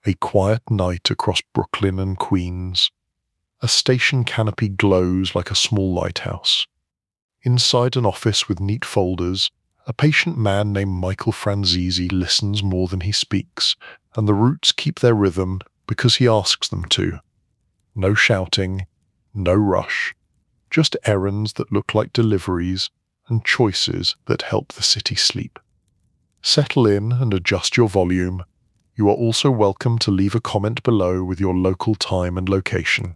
A quiet night across Brooklyn and Queens. A station canopy glows like a small lighthouse. Inside an office with neat folders, a patient man named Michael Franzese listens more than he speaks, and the roots keep their rhythm because he asks them to. No shouting, no rush, just errands that look like deliveries and choices that help the city sleep. Settle in and adjust your volume. You are also welcome to leave a comment below with your local time and location.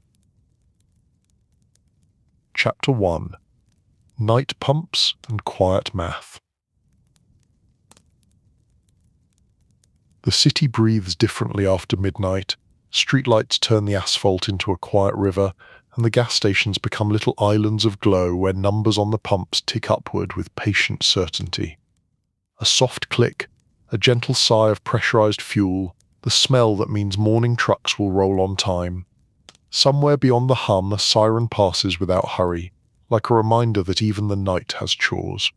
Chapter 1. Night Pumps and Quiet Math. The city breathes differently after midnight. Streetlights turn the asphalt into a quiet river, and the gas stations become little islands of glow where numbers on the pumps tick upward with patient certainty. A soft click, a gentle sigh of pressurized fuel, the smell that means morning trucks will roll on time. Somewhere beyond the hum, a siren passes without hurry, like a reminder that even the night has chores.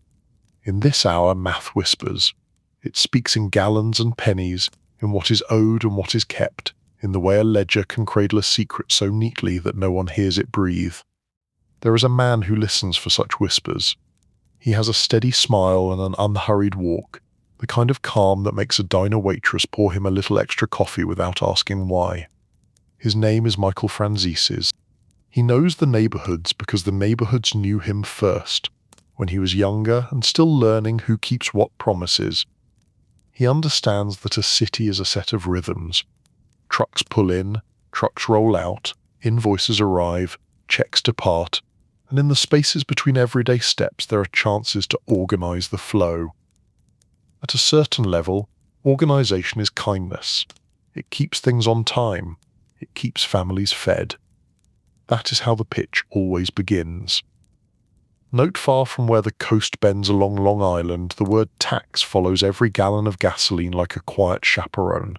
In this hour, math whispers. It speaks in gallons and pennies, in what is owed and what is kept, in the way a ledger can cradle a secret so neatly that no one hears it breathe. There is a man who listens for such whispers. He has a steady smile and an unhurried walk, the kind of calm that makes a diner waitress pour him a little extra coffee without asking why. His name is Michael Franzese. He knows the neighborhoods because the neighborhoods knew him first, when he was younger and still learning who keeps what promises. He understands that a city is a set of rhythms. Trucks pull in, trucks roll out, invoices arrive, checks depart, and in the spaces between everyday steps there are chances to organize the flow. At a certain level, organization is kindness. It keeps things on time. It keeps families fed. That is how the pitch always begins. Note far from where the coast bends along Long Island, the word tax follows every gallon of gasoline like a quiet chaperone.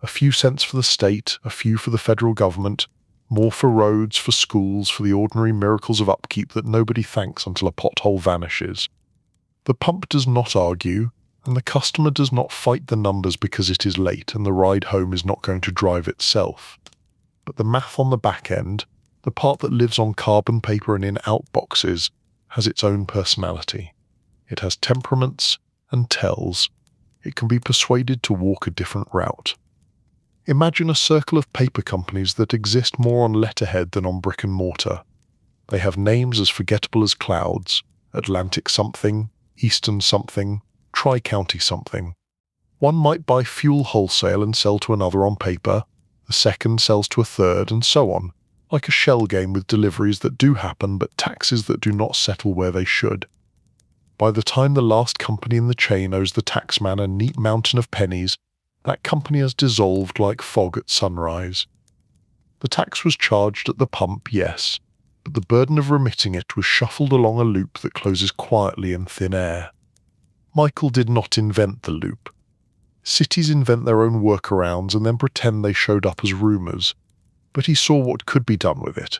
A few cents for the state, a few for the federal government, more for roads, for schools, for the ordinary miracles of upkeep that nobody thanks until a pothole vanishes. The pump does not argue, and the customer does not fight the numbers because it is late and the ride home is not going to drive itself. But the math on the back end, the part that lives on carbon paper and in outboxes, has its own personality. It has temperaments and tells. It can be persuaded to walk a different route. Imagine a circle of paper companies that exist more on letterhead than on brick and mortar. They have names as forgettable as clouds: Atlantic something, Eastern something, Tri-County something. One might buy fuel wholesale and sell to another on paper, the second sells to a third, and so on, like a shell game with deliveries that do happen but taxes that do not settle where they should. By the time the last company in the chain owes the taxman a neat mountain of pennies, that company has dissolved like fog at sunrise. The tax was charged at the pump, yes, but the burden of remitting it was shuffled along a loop that closes quietly in thin air. Michael did not invent the loop. Cities invent their own workarounds and then pretend they showed up as rumors. But he saw what could be done with it.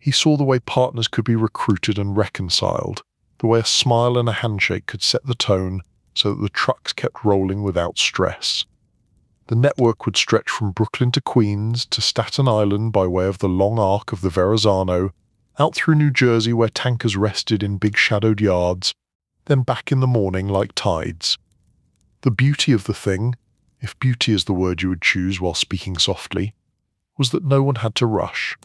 He saw the way partners could be recruited and reconciled, the way a smile and a handshake could set the tone so that the trucks kept rolling without stress. The network would stretch from Brooklyn to Queens to Staten Island by way of the long arc of the Verrazano, out through New Jersey where tankers rested in big shadowed yards, then back in the morning like tides. The beauty of the thing, if beauty is the word you would choose while speaking softly, was that no one had to rush.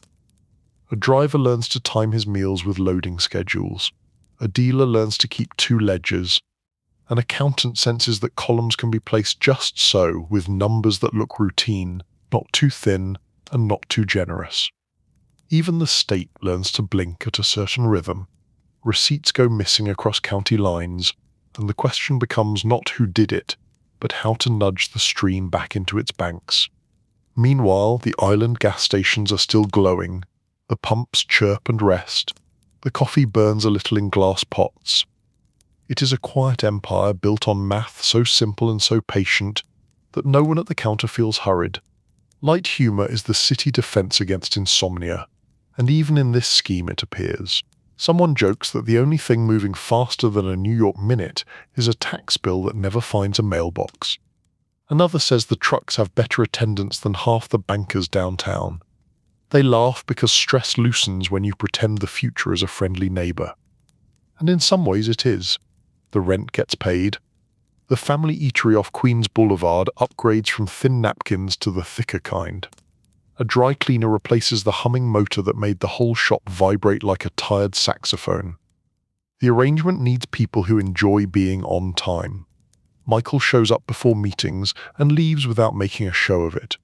A driver learns to time his meals with loading schedules. A dealer learns to keep two ledgers. An accountant senses that columns can be placed just so, with numbers that look routine, not too thin and not too generous. Even the state learns to blink at a certain rhythm. Receipts go missing across county lines, and the question becomes not who did it, but how to nudge the stream back into its banks. Meanwhile, the island gas stations are still glowing. The pumps chirp and rest. The coffee burns a little in glass pots. It is a quiet empire built on math so simple and so patient that no one at the counter feels hurried. Light humor is the city defense against insomnia, and even in this scheme it appears. Someone jokes that the only thing moving faster than a New York minute is a tax bill that never finds a mailbox. Another says the trucks have better attendance than half the bankers downtown. They laugh because stress loosens when you pretend the future is a friendly neighbor. And in some ways it is. The rent gets paid. The family eatery off Queens Boulevard upgrades from thin napkins to the thicker kind. A dry cleaner replaces the humming motor that made the whole shop vibrate like a tired saxophone. The arrangement needs people who enjoy being on time. Michael shows up before meetings and leaves without making a show of it.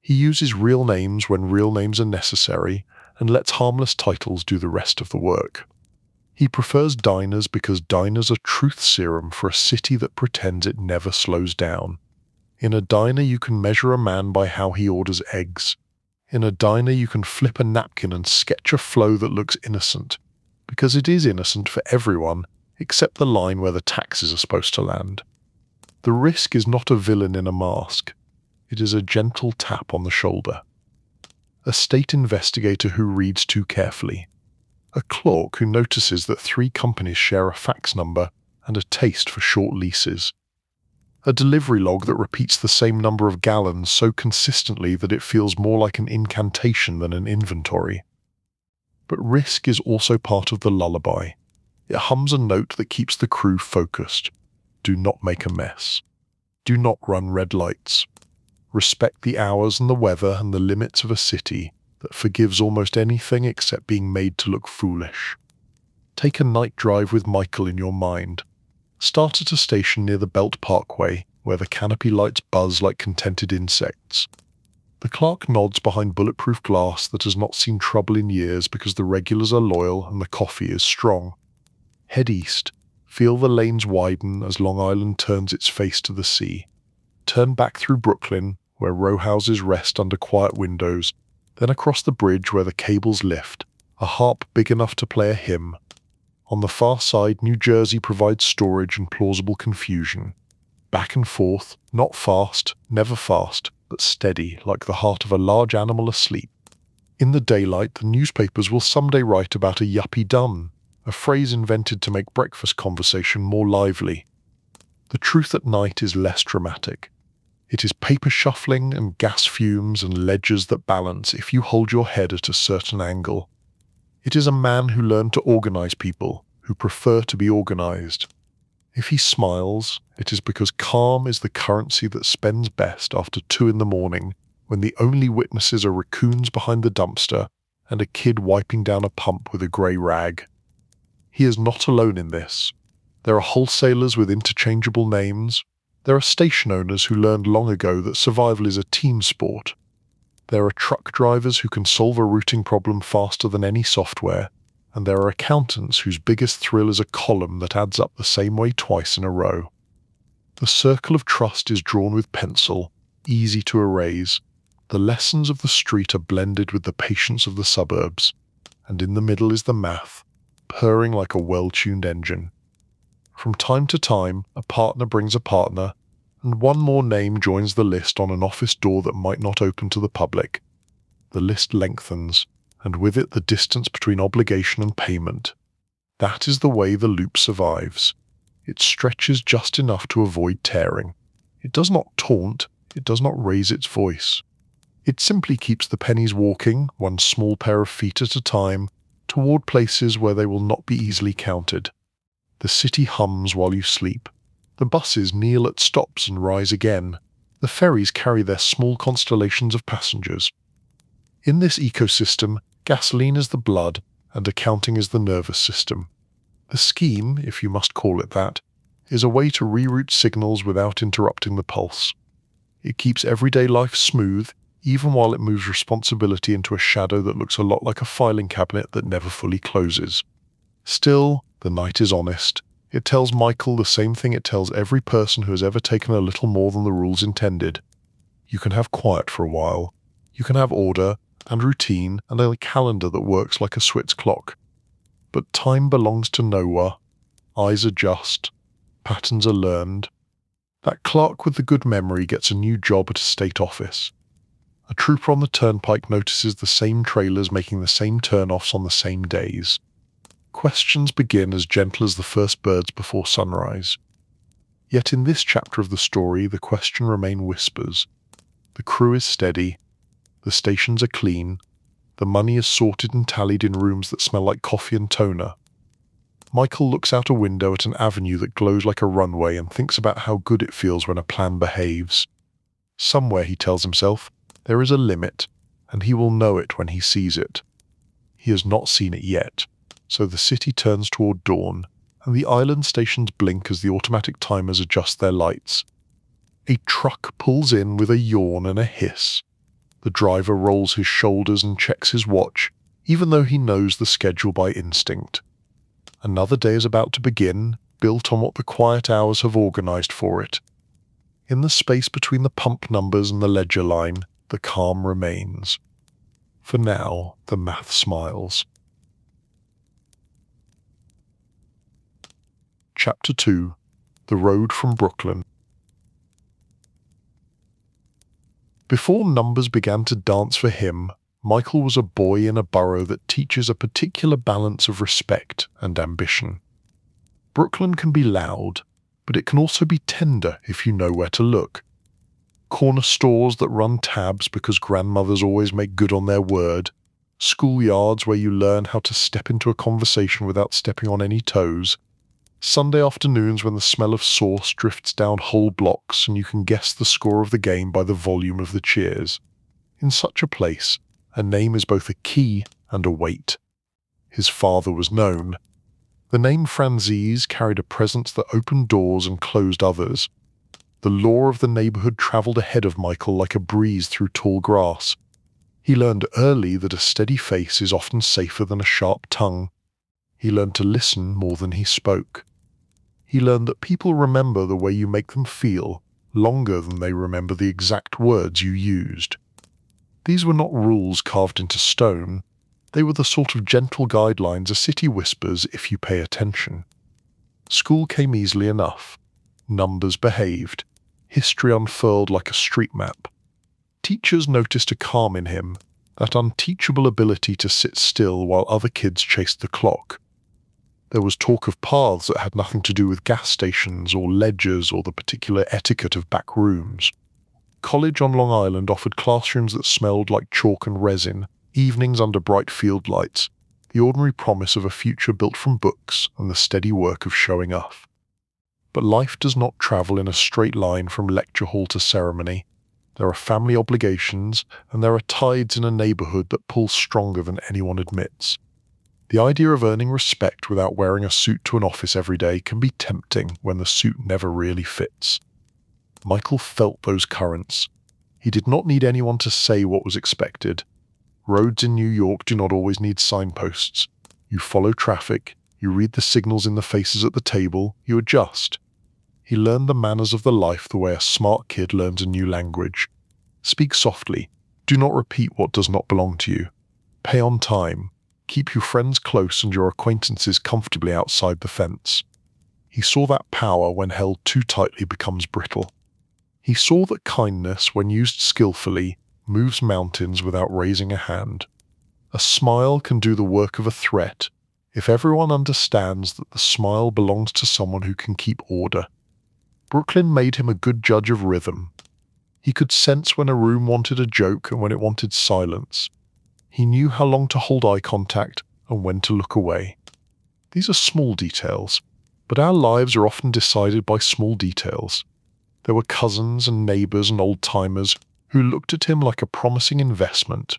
He uses real names when real names are necessary and lets harmless titles do the rest of the work. He prefers diners because diners are truth serum for a city that pretends it never slows down. In a diner you can measure a man by how he orders eggs. In a diner you can flip a napkin and sketch a flow that looks innocent, because it is innocent for everyone except the line where the taxes are supposed to land. The risk is not a villain in a mask. It is a gentle tap on the shoulder. A state investigator who reads too carefully. A clerk who notices that 3 companies share a fax number and a taste for short leases. A delivery log that repeats the same number of gallons so consistently that it feels more like an incantation than an inventory. But risk is also part of the lullaby. It hums a note that keeps the crew focused. Do not make a mess. Do not run red lights. Respect the hours and the weather and the limits of a city that forgives almost anything except being made to look foolish. Take a night drive with Michael in your mind. Start at a station near the Belt Parkway, where the canopy lights buzz like contented insects. The clerk nods behind bulletproof glass that has not seen trouble in years because the regulars are loyal and the coffee is strong. Head east. Feel the lanes widen as Long Island turns its face to the sea. Turn back through Brooklyn, where row houses rest under quiet windows, then across the bridge where the cables lift, a harp big enough to play a hymn. On the far side, New Jersey provides storage and plausible confusion. Back and forth, not fast, never fast, but steady, like the heart of a large animal asleep. In the daylight, the newspapers will someday write about a yuppie done, a phrase invented to make breakfast conversation more lively. The truth at night is less dramatic. It is paper shuffling and gas fumes and ledgers that balance if you hold your head at a certain angle. It is a man who learned to organize people, who prefer to be organized. If he smiles, it is because calm is the currency that spends best after 2 a.m, when the only witnesses are raccoons behind the dumpster and a kid wiping down a pump with a grey rag. He is not alone in this. There are wholesalers with interchangeable names. There are station owners who learned long ago that survival is a team sport. There are truck drivers who can solve a routing problem faster than any software, and there are accountants whose biggest thrill is a column that adds up the same way twice in a row. The circle of trust is drawn with pencil, easy to erase. The lessons of the street are blended with the patience of the suburbs, and in the middle is the math, purring like a well-tuned engine. From time to time, a partner brings a partner, and one more name joins the list on an office door that might not open to the public. The list lengthens, and with it the distance between obligation and payment. That is the way the loop survives. It stretches just enough to avoid tearing. It does not taunt, it does not raise its voice. It simply keeps the pennies walking, one small pair of feet at a time, toward places where they will not be easily counted. The city hums while you sleep. The buses kneel at stops and rise again. The ferries carry their small constellations of passengers. In this ecosystem, gasoline is the blood and accounting is the nervous system. The scheme, if you must call it that, is a way to reroute signals without interrupting the pulse. It keeps everyday life smooth, even while it moves responsibility into a shadow that looks a lot like a filing cabinet that never fully closes. Still, the night is honest. It tells Michael the same thing it tells every person who has ever taken a little more than the rules intended. You can have quiet for a while. You can have order and routine and a calendar that works like a Swiss clock. But time belongs to Noah. Eyes adjust. Patterns are learned. That clerk with the good memory gets a new job at a state office. A trooper on the turnpike notices the same trailers making the same turn-offs on the same days. Questions begin as gentle as the first birds before sunrise. Yet in this chapter of the story, the question remains whispers. The crew is steady, the stations are clean, the money is sorted and tallied in rooms that smell like coffee and toner. Michael looks out a window at an avenue that glows like a runway and thinks about how good it feels when a plan behaves. Somewhere, he tells himself, there is a limit, and he will know it when he sees it. He has not seen it yet, so the city turns toward dawn, and the island stations blink as the automatic timers adjust their lights. A truck pulls in with a yawn and a hiss. The driver rolls his shoulders and checks his watch, even though he knows the schedule by instinct. Another day is about to begin, built on what the quiet hours have organized for it. In the space between the pump numbers and the ledger line, the calm remains. For now, the math smiles. Chapter 2. The Road from Brooklyn. Before numbers began to dance for him, Michael was a boy in a borough that teaches a particular balance of respect and ambition. Brooklyn can be loud, but it can also be tender if you know where to look. Corner stores that run tabs because grandmothers always make good on their word, schoolyards where you learn how to step into a conversation without stepping on any toes, Sunday afternoons when the smell of sauce drifts down whole blocks and you can guess the score of the game by the volume of the cheers. In such a place, a name is both a key and a weight. His father was known. The name Franzese carried a presence that opened doors and closed others. The law of the neighborhood traveled ahead of Michael like a breeze through tall grass. He learned early that a steady face is often safer than a sharp tongue. He learned to listen more than he spoke. He learned that people remember the way you make them feel longer than they remember the exact words you used. These were not rules carved into stone. They were the sort of gentle guidelines a city whispers if you pay attention. School came easily enough. Numbers behaved. History unfurled like a street map. Teachers noticed a calm in him, that unteachable ability to sit still while other kids chased the clock. There was talk of paths that had nothing to do with gas stations or ledgers or the particular etiquette of back rooms. College on Long Island offered classrooms that smelled like chalk and resin, evenings under bright field lights, the ordinary promise of a future built from books and the steady work of showing off. But life does not travel in a straight line from lecture hall to ceremony. There are family obligations, and there are tides in a neighborhood that pull stronger than anyone admits. The idea of earning respect without wearing a suit to an office every day can be tempting when the suit never really fits. Michael felt those currents. He did not need anyone to say what was expected. Roads in New York do not always need signposts. You follow traffic, you read the signals in the faces at the table, you adjust. He learned the manners of the life the way a smart kid learns a new language. Speak softly. Do not repeat what does not belong to you. Pay on time. Keep your friends close and your acquaintances comfortably outside the fence. He saw that power when held too tightly becomes brittle. He saw that kindness, when used skillfully, moves mountains without raising a hand. A smile can do the work of a threat, if everyone understands that the smile belongs to someone who can keep order. Brooklyn made him a good judge of rhythm. He could sense when a room wanted a joke and when it wanted silence. He knew how long to hold eye contact and when to look away. These are small details, but our lives are often decided by small details. There were cousins and neighbors and old-timers who looked at him like a promising investment.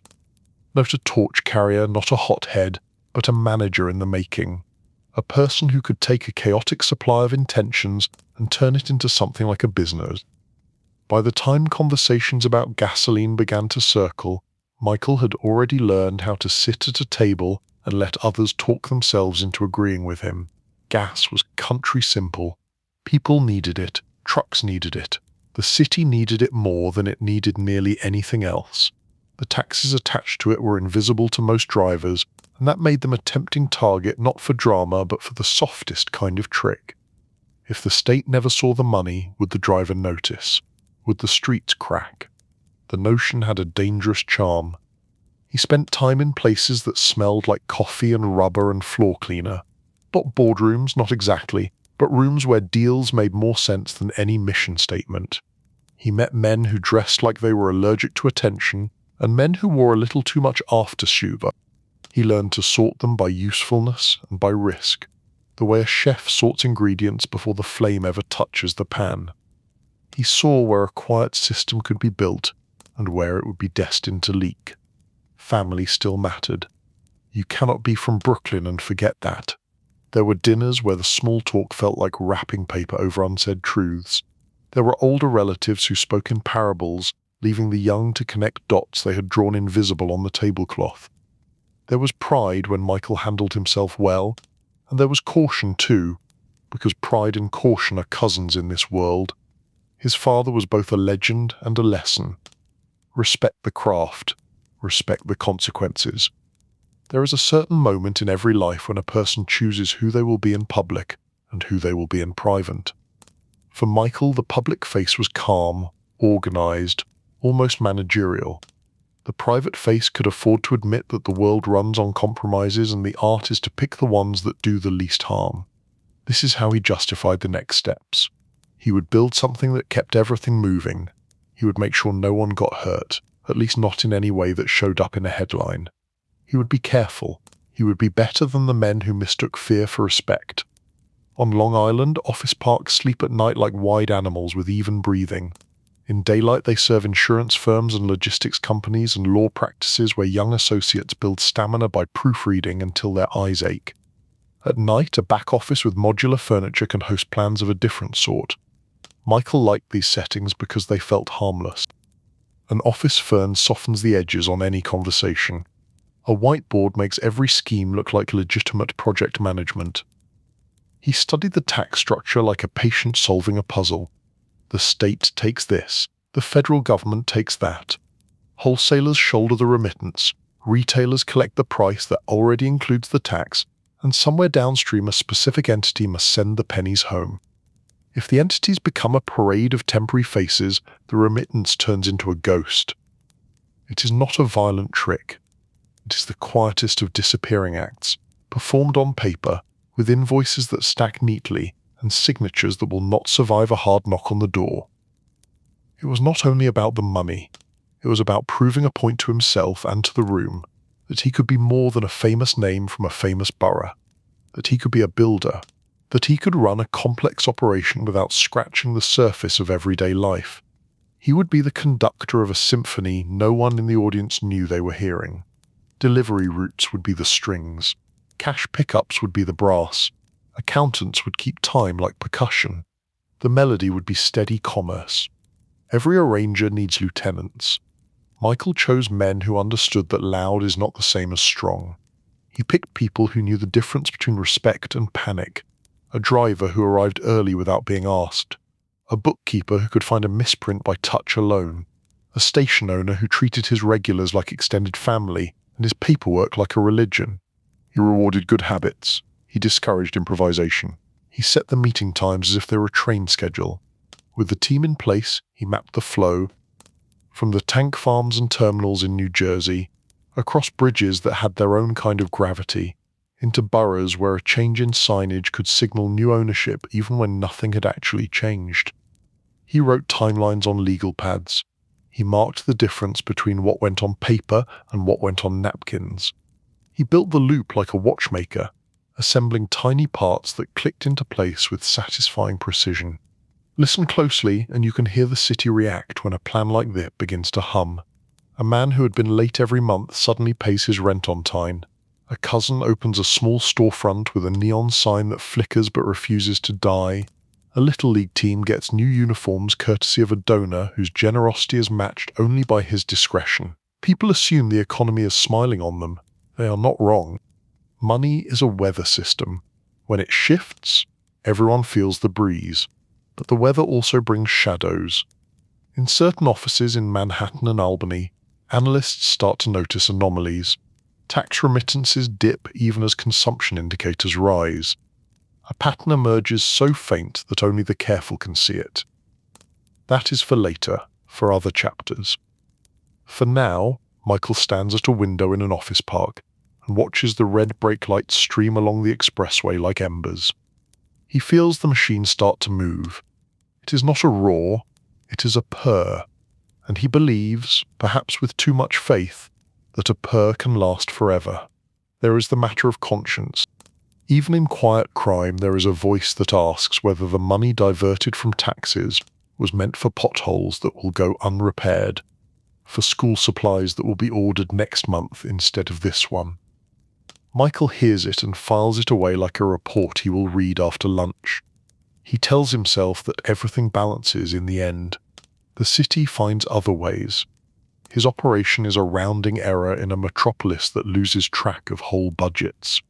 Not a torch carrier, not a hothead, but a manager in the making. A person who could take a chaotic supply of intentions and turn it into something like a business. By the time conversations about gasoline began to circle, Michael had already learned how to sit at a table and let others talk themselves into agreeing with him. Gas was country simple. People needed it. Trucks needed it. The city needed it more than it needed nearly anything else. The taxes attached to it were invisible to most drivers, and that made them a tempting target not for drama but for the softest kind of trick. If the state never saw the money, would the driver notice? Would the streets crack? The notion had a dangerous charm. He spent time in places that smelled like coffee and rubber and floor cleaner. Not boardrooms, not exactly, but rooms where deals made more sense than any mission statement. He met men who dressed like they were allergic to attention, and men who wore a little too much aftershave. He learned to sort them by usefulness and by risk, the way a chef sorts ingredients before the flame ever touches the pan. He saw where a quiet system could be built and where it would be destined to leak. Family still mattered. You cannot be from Brooklyn and forget that. There were dinners where the small talk felt like wrapping paper over unsaid truths. There were older relatives who spoke in parables, leaving the young to connect dots they had drawn invisible on the tablecloth. There was pride when Michael handled himself well, and there was caution too, because pride and caution are cousins in this world. His father was both a legend and a lesson. Respect the craft, respect the consequences. There is a certain moment in every life when a person chooses who they will be in public and who they will be in private. For Michael, the public face was calm, organized, almost managerial. The private face could afford to admit that the world runs on compromises and the art is to pick the ones that do the least harm. This is how he justified the next steps. He would build something that kept everything moving. He would make sure no one got hurt, at least not in any way that showed up in a headline. He would be careful. He would be better than the men who mistook fear for respect. On Long Island, office parks sleep at night like wide animals with even breathing. In daylight, they serve insurance firms and logistics companies and law practices where young associates build stamina by proofreading until their eyes ache. At night, a back office with modular furniture can host plans of a different sort. Michael liked these settings because they felt harmless. An office fern softens the edges on any conversation. A whiteboard makes every scheme look like legitimate project management. He studied the tax structure like a patient solving a puzzle. The state takes this, the federal government takes that. Wholesalers shoulder the remittance, retailers collect the price that already includes the tax, and somewhere downstream a specific entity must send the pennies home. If the entities become a parade of temporary faces, the remittance turns into a ghost. It is not a violent trick. It is the quietest of disappearing acts, performed on paper, with invoices that stack neatly and signatures that will not survive a hard knock on the door. It was not only about the money. It was about proving a point to himself and to the room, that he could be more than a famous name from a famous borough, that he could be a builder, that he could run a complex operation without scratching the surface of everyday life. He would be the conductor of a symphony no one in the audience knew they were hearing. Delivery routes would be the strings. Cash pickups would be the brass. Accountants would keep time like percussion. The melody would be steady commerce. Every arranger needs lieutenants. Michael chose men who understood that loud is not the same as strong. He picked people who knew the difference between respect and panic. A driver who arrived early without being asked. A bookkeeper who could find a misprint by touch alone. A station owner who treated his regulars like extended family and his paperwork like a religion. He rewarded good habits. He discouraged improvisation. He set the meeting times as if they were a train schedule. With the team in place, he mapped the flow from the tank farms and terminals in New Jersey, across bridges that had their own kind of gravity, into boroughs where a change in signage could signal new ownership even when nothing had actually changed. He wrote timelines on legal pads. He marked the difference between what went on paper and what went on napkins. He built the loop like a watchmaker, assembling tiny parts that clicked into place with satisfying precision. Listen closely and you can hear the city react when a plan like this begins to hum. A man who had been late every month suddenly pays his rent on time. A cousin opens a small storefront with a neon sign that flickers but refuses to die. A Little League team gets new uniforms courtesy of a donor whose generosity is matched only by his discretion. People assume the economy is smiling on them. They are not wrong. Money is a weather system. When it shifts, everyone feels the breeze. But the weather also brings shadows. In certain offices in Manhattan and Albany, analysts start to notice anomalies. Tax remittances dip even as consumption indicators rise. A pattern emerges so faint that only the careful can see it. That is for later, for other chapters. For now, Michael stands at a window in an office park and watches the red brake lights stream along the expressway like embers. He feels the machine start to move. It is not a roar, it is a purr, and he believes, perhaps with too much faith, that a purr can last forever. There is the matter of conscience. Even in quiet crime, there is a voice that asks whether the money diverted from taxes was meant for potholes that will go unrepaired, for school supplies that will be ordered next month instead of this one. Michael hears it and files it away like a report he will read after lunch. He tells himself that everything balances in the end. The city finds other ways. His operation is a rounding error in a metropolis that loses track of whole budgets.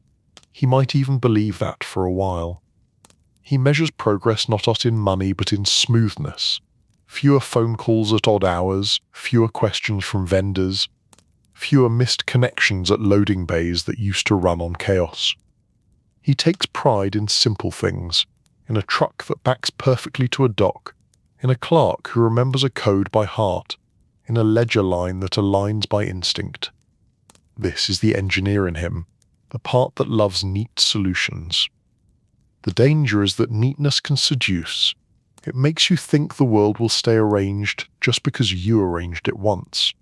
He might even believe that for a while. He measures progress not in money but in smoothness. Fewer phone calls at odd hours, fewer questions from vendors, fewer missed connections at loading bays that used to run on chaos. He takes pride in simple things, in a truck that backs perfectly to a dock, in a clerk who remembers a code by heart, in a ledger line that aligns by instinct. This is the engineer in him, the part that loves neat solutions. The danger is that neatness can seduce. It makes you think the world will stay arranged just because you arranged it once.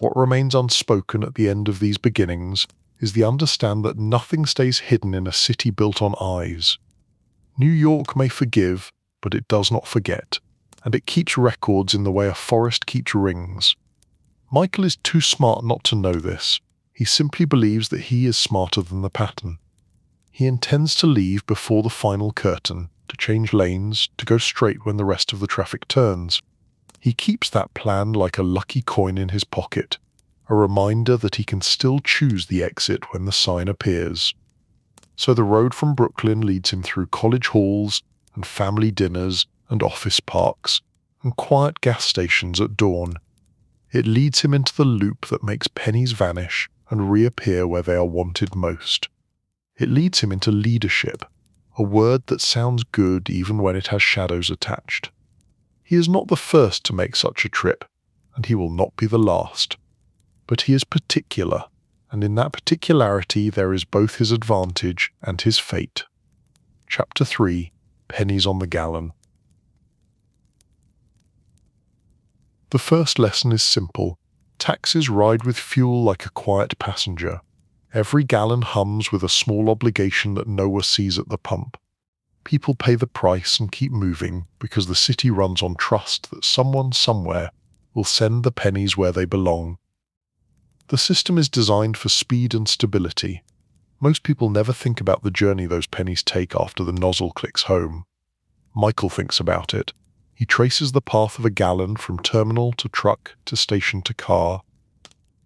What remains unspoken at the end of these beginnings is the understand that nothing stays hidden in a city built on eyes. New York may forgive, but it does not forget, and it keeps records in the way a forest keeps rings. Michael is too smart not to know this. He simply believes that he is smarter than the pattern. He intends to leave before the final curtain, to change lanes, to go straight when the rest of the traffic turns. He keeps that plan like a lucky coin in his pocket, a reminder that he can still choose the exit when the sign appears. So the road from Brooklyn leads him through college halls and family dinners and office parks and quiet gas stations at dawn. It leads him into the loop that makes pennies vanish and reappear where they are wanted most. It leads him into leadership, a word that sounds good even when it has shadows attached. He is not the first to make such a trip, and he will not be the last. But he is particular, and in that particularity there is both his advantage and his fate. Chapter 3: Pennies on the Gallon. The first lesson is simple. Taxes ride with fuel like a quiet passenger. Every gallon hums with a small obligation that no one sees at the pump. People pay the price and keep moving because the city runs on trust that someone somewhere will send the pennies where they belong. The system is designed for speed and stability. Most people never think about the journey those pennies take after the nozzle clicks home. Michael thinks about it. He traces the path of a gallon from terminal to truck to station to car.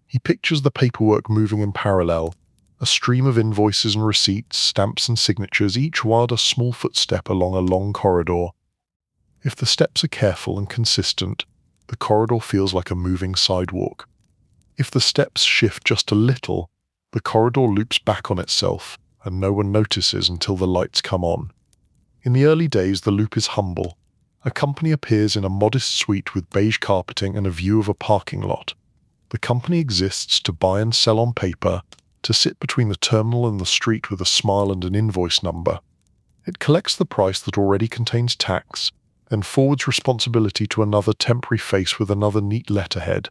He pictures the paperwork moving in parallel, a stream of invoices and receipts, stamps and signatures, each one a small footstep along a long corridor. If the steps are careful and consistent, the corridor feels like a moving sidewalk. If the steps shift just a little, the corridor loops back on itself, and no one notices until the lights come on. In the early days, the loop is humble. A company appears in a modest suite with beige carpeting and a view of a parking lot. The company exists to buy and sell on paper, to sit between the terminal and the street with a smile and an invoice number. It collects the price that already contains tax, then forwards responsibility to another temporary face with another neat letterhead.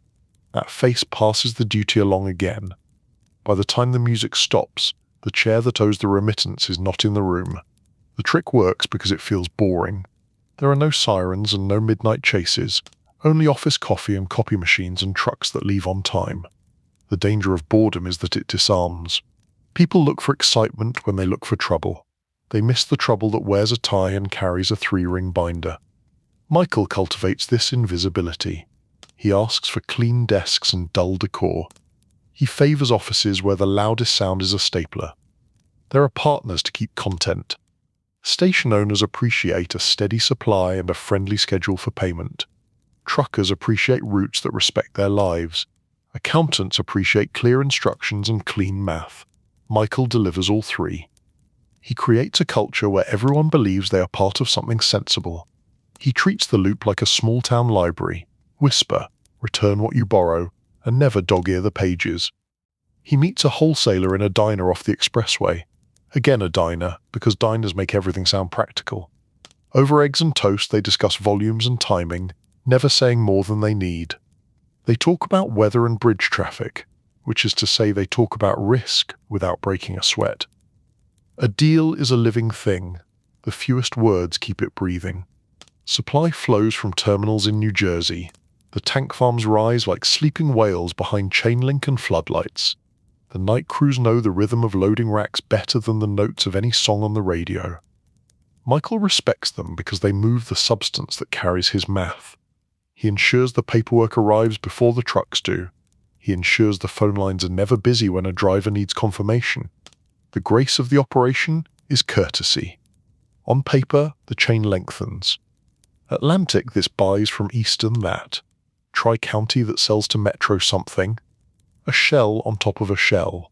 That face passes the duty along again. By the time the music stops, the chair that owes the remittance is not in the room. The trick works because it feels boring. There are no sirens and no midnight chases, only office coffee and copy machines and trucks that leave on time. The danger of boredom is that it disarms. People look for excitement when they look for trouble. They miss the trouble that wears a tie and carries a 3-ring binder. Michael cultivates this invisibility. He asks for clean desks and dull decor. He favors offices where the loudest sound is a stapler. There are partners to keep content. Station owners appreciate a steady supply and a friendly schedule for payment. Truckers appreciate routes that respect their lives. Accountants appreciate clear instructions and clean math. Michael delivers all three. He creates a culture where everyone believes they are part of something sensible. He treats the loop like a small-town library. Whisper, return what you borrow, and never dog-ear the pages. He meets a wholesaler in a diner off the expressway. Again a diner, because diners make everything sound practical. Over eggs and toast they discuss volumes and timing, never saying more than they need. They talk about weather and bridge traffic, which is to say they talk about risk without breaking a sweat. A deal is a living thing. The fewest words keep it breathing. Supply flows from terminals in New Jersey. The tank farms rise like sleeping whales behind chain link and floodlights. The night crews know the rhythm of loading racks better than the notes of any song on the radio. Michael respects them because they move the substance that carries his math. He ensures the paperwork arrives before the trucks do. He ensures the phone lines are never busy when a driver needs confirmation. The grace of the operation is courtesy. On paper, the chain lengthens. Atlantic this buys from Eastern that. Tri-County that sells to Metro something. A shell on top of a shell.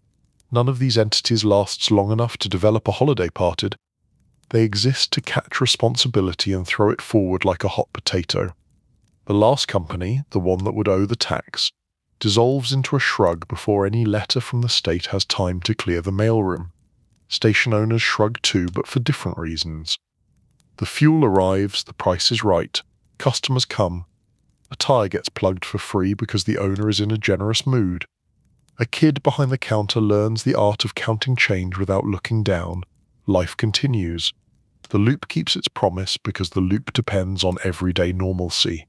None of these entities lasts long enough to develop a holiday parted. They exist to catch responsibility and throw it forward like a hot potato. The last company, the one that would owe the tax, dissolves into a shrug before any letter from the state has time to clear the mailroom. Station owners shrug too, but for different reasons. The fuel arrives, the price is right, customers come. A tire gets plugged for free because the owner is in a generous mood. A kid behind the counter learns the art of counting change without looking down. Life continues. The loop keeps its promise because the loop depends on everyday normalcy.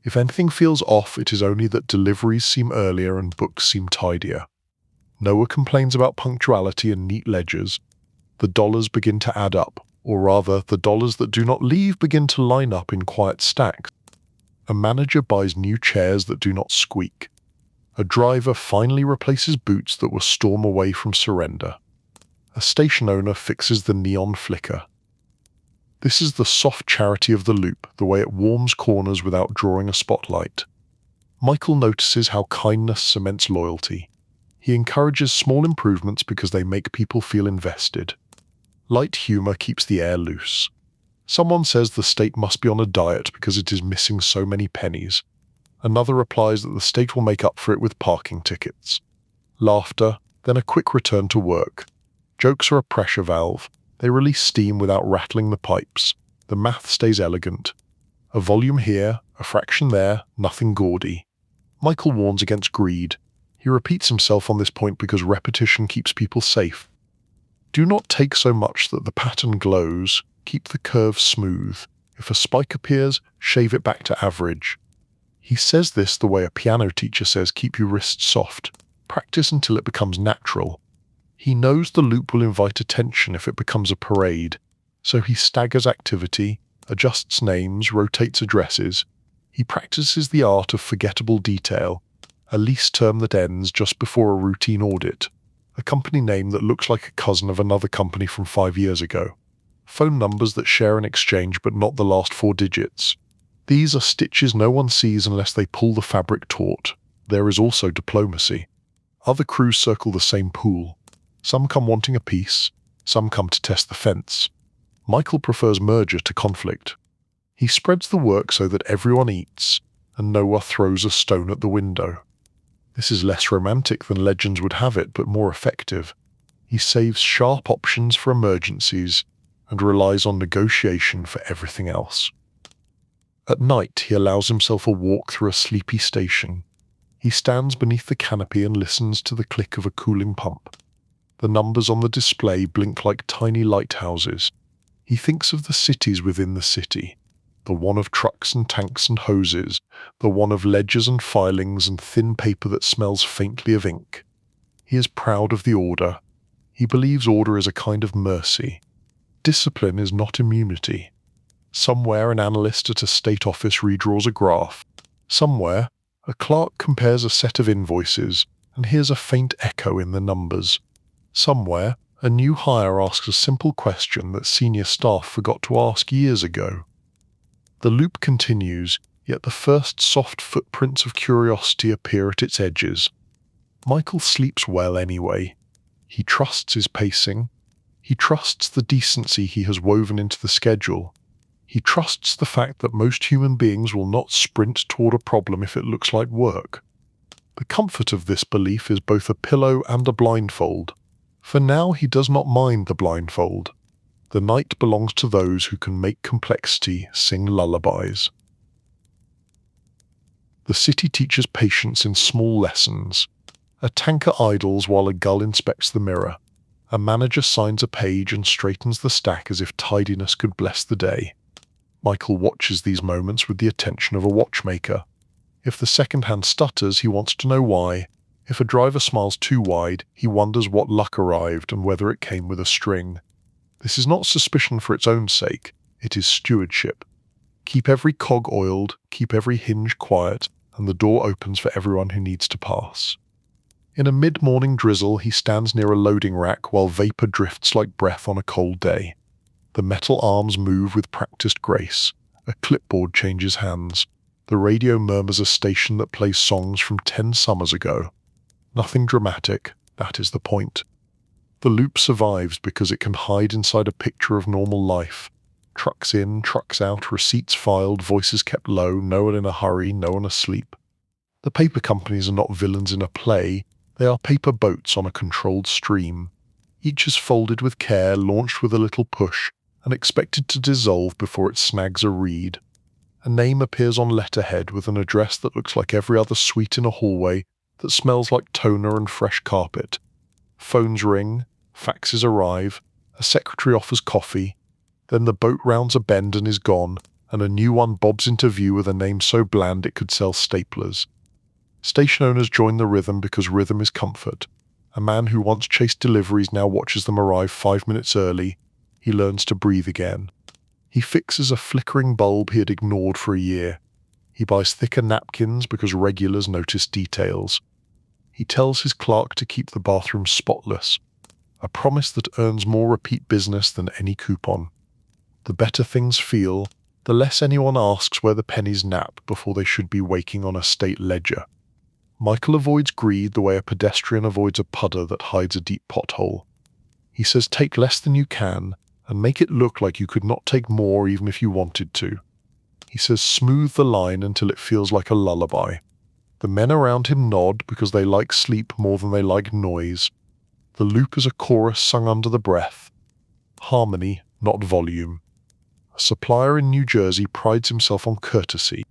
If anything feels off, it is only that deliveries seem earlier and books seem tidier. Noah complains about punctuality and neat ledgers. The dollars begin to add up, or rather, the dollars that do not leave begin to line up in quiet stacks. A manager buys new chairs that do not squeak. A driver finally replaces boots that were storm away from surrender. A station owner fixes the neon flicker. This is the soft charity of the loop, the way it warms corners without drawing a spotlight. Michael notices how kindness cements loyalty. He encourages small improvements because they make people feel invested. Light humor keeps the air loose. Someone says the state must be on a diet because it is missing so many pennies. Another replies that the state will make up for it with parking tickets. Laughter, then a quick return to work. Jokes are a pressure valve. They release steam without rattling the pipes. The math stays elegant. A volume here, a fraction there, nothing gaudy. Michael warns against greed. He repeats himself on this point because repetition keeps people safe. Do not take so much that the pattern glows. Keep the curve smooth. If a spike appears, shave it back to average. He says this the way a piano teacher says keep your wrists soft. Practice until it becomes natural. He knows the loop will invite attention if it becomes a parade, so he staggers activity, adjusts names, rotates addresses. He practices the art of forgettable detail, a lease term that ends just before a routine audit, a company name that looks like a cousin of another company from 5 years ago, phone numbers that share an exchange but not the last 4 digits. These are stitches no one sees unless they pull the fabric taut. There is also diplomacy. Other crews circle the same pool. Some come wanting a piece, some come to test the fence. Michael prefers merger to conflict. He spreads the work so that everyone eats, and Noah throws a stone at the window. This is less romantic than legends would have it, but more effective. He saves sharp options for emergencies, and relies on negotiation for everything else. At night, he allows himself a walk through a sleepy station. He stands beneath the canopy and listens to the click of a cooling pump. The numbers on the display blink like tiny lighthouses. He thinks of the cities within the city, the one of trucks and tanks and hoses, the one of ledgers and filings and thin paper that smells faintly of ink. He is proud of the order. He believes order is a kind of mercy. Discipline is not immunity. Somewhere an analyst at a state office redraws a graph. Somewhere a clerk compares a set of invoices and hears a faint echo in the numbers. Somewhere, a new hire asks a simple question that senior staff forgot to ask years ago. The loop continues, yet the first soft footprints of curiosity appear at its edges. Michael sleeps well anyway. He trusts his pacing. He trusts the decency he has woven into the schedule. He trusts the fact that most human beings will not sprint toward a problem if it looks like work. The comfort of this belief is both a pillow and a blindfold. For now he does not mind the blindfold. The night belongs to those who can make complexity sing lullabies. The city teaches patience in small lessons. A tanker idles while a gull inspects the mirror. A manager signs a page and straightens the stack as if tidiness could bless the day. Michael watches these moments with the attention of a watchmaker. If the second hand stutters, he wants to know why. If a driver smiles too wide, he wonders what luck arrived and whether it came with a string. This is not suspicion for its own sake, it is stewardship. Keep every cog oiled, keep every hinge quiet, and the door opens for everyone who needs to pass. In a mid-morning drizzle, he stands near a loading rack while vapor drifts like breath on a cold day. The metal arms move with practiced grace. A clipboard changes hands. The radio murmurs a station that plays songs from 10 summers ago. Nothing dramatic, that is the point. The loop survives because it can hide inside a picture of normal life. Trucks in, trucks out, receipts filed, voices kept low, no one in a hurry, no one asleep. The paper companies are not villains in a play, they are paper boats on a controlled stream. Each is folded with care, launched with a little push, and expected to dissolve before it snags a reed. A name appears on letterhead with an address that looks like every other suite in a hallway, that smells like toner and fresh carpet. Phones ring, faxes arrive, a secretary offers coffee, then the boat rounds a bend and is gone, and a new one bobs into view with a name so bland it could sell staplers. Station owners join the rhythm because rhythm is comfort. A man who once chased deliveries now watches them arrive 5 minutes early. He learns to breathe again. He fixes a flickering bulb he had ignored for a year. He buys thicker napkins because regulars notice details. He tells his clerk to keep the bathroom spotless, a promise that earns more repeat business than any coupon. The better things feel, the less anyone asks where the pennies nap before they should be waking on a state ledger. Michael avoids greed the way a pedestrian avoids a puddle that hides a deep pothole. He says take less than you can, and make it look like you could not take more even if you wanted to. He says smooth the line until it feels like a lullaby. The men around him nod because they like sleep more than they like noise. The loop is a chorus sung under the breath. Harmony, not volume. A supplier in New Jersey prides himself on courtesy.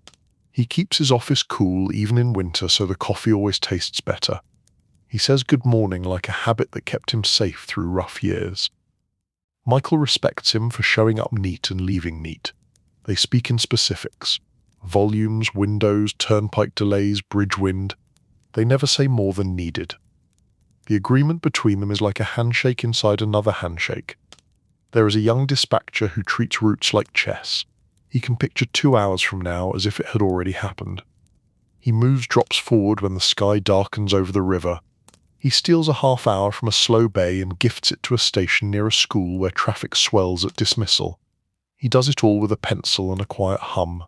He keeps his office cool even in winter so the coffee always tastes better. He says good morning like a habit that kept him safe through rough years. Michael respects him for showing up neat and leaving neat. They speak in specifics. Volumes, windows, turnpike delays, bridge wind. They never say more than needed. The agreement between them is like a handshake inside another handshake. There is a young dispatcher who treats routes like chess. He can picture 2 hours from now as if it had already happened. He moves drops forward when the sky darkens over the river. He steals a half hour from a slow bay and gifts it to a station near a school where traffic swells at dismissal. He does it all with a pencil and a quiet hum.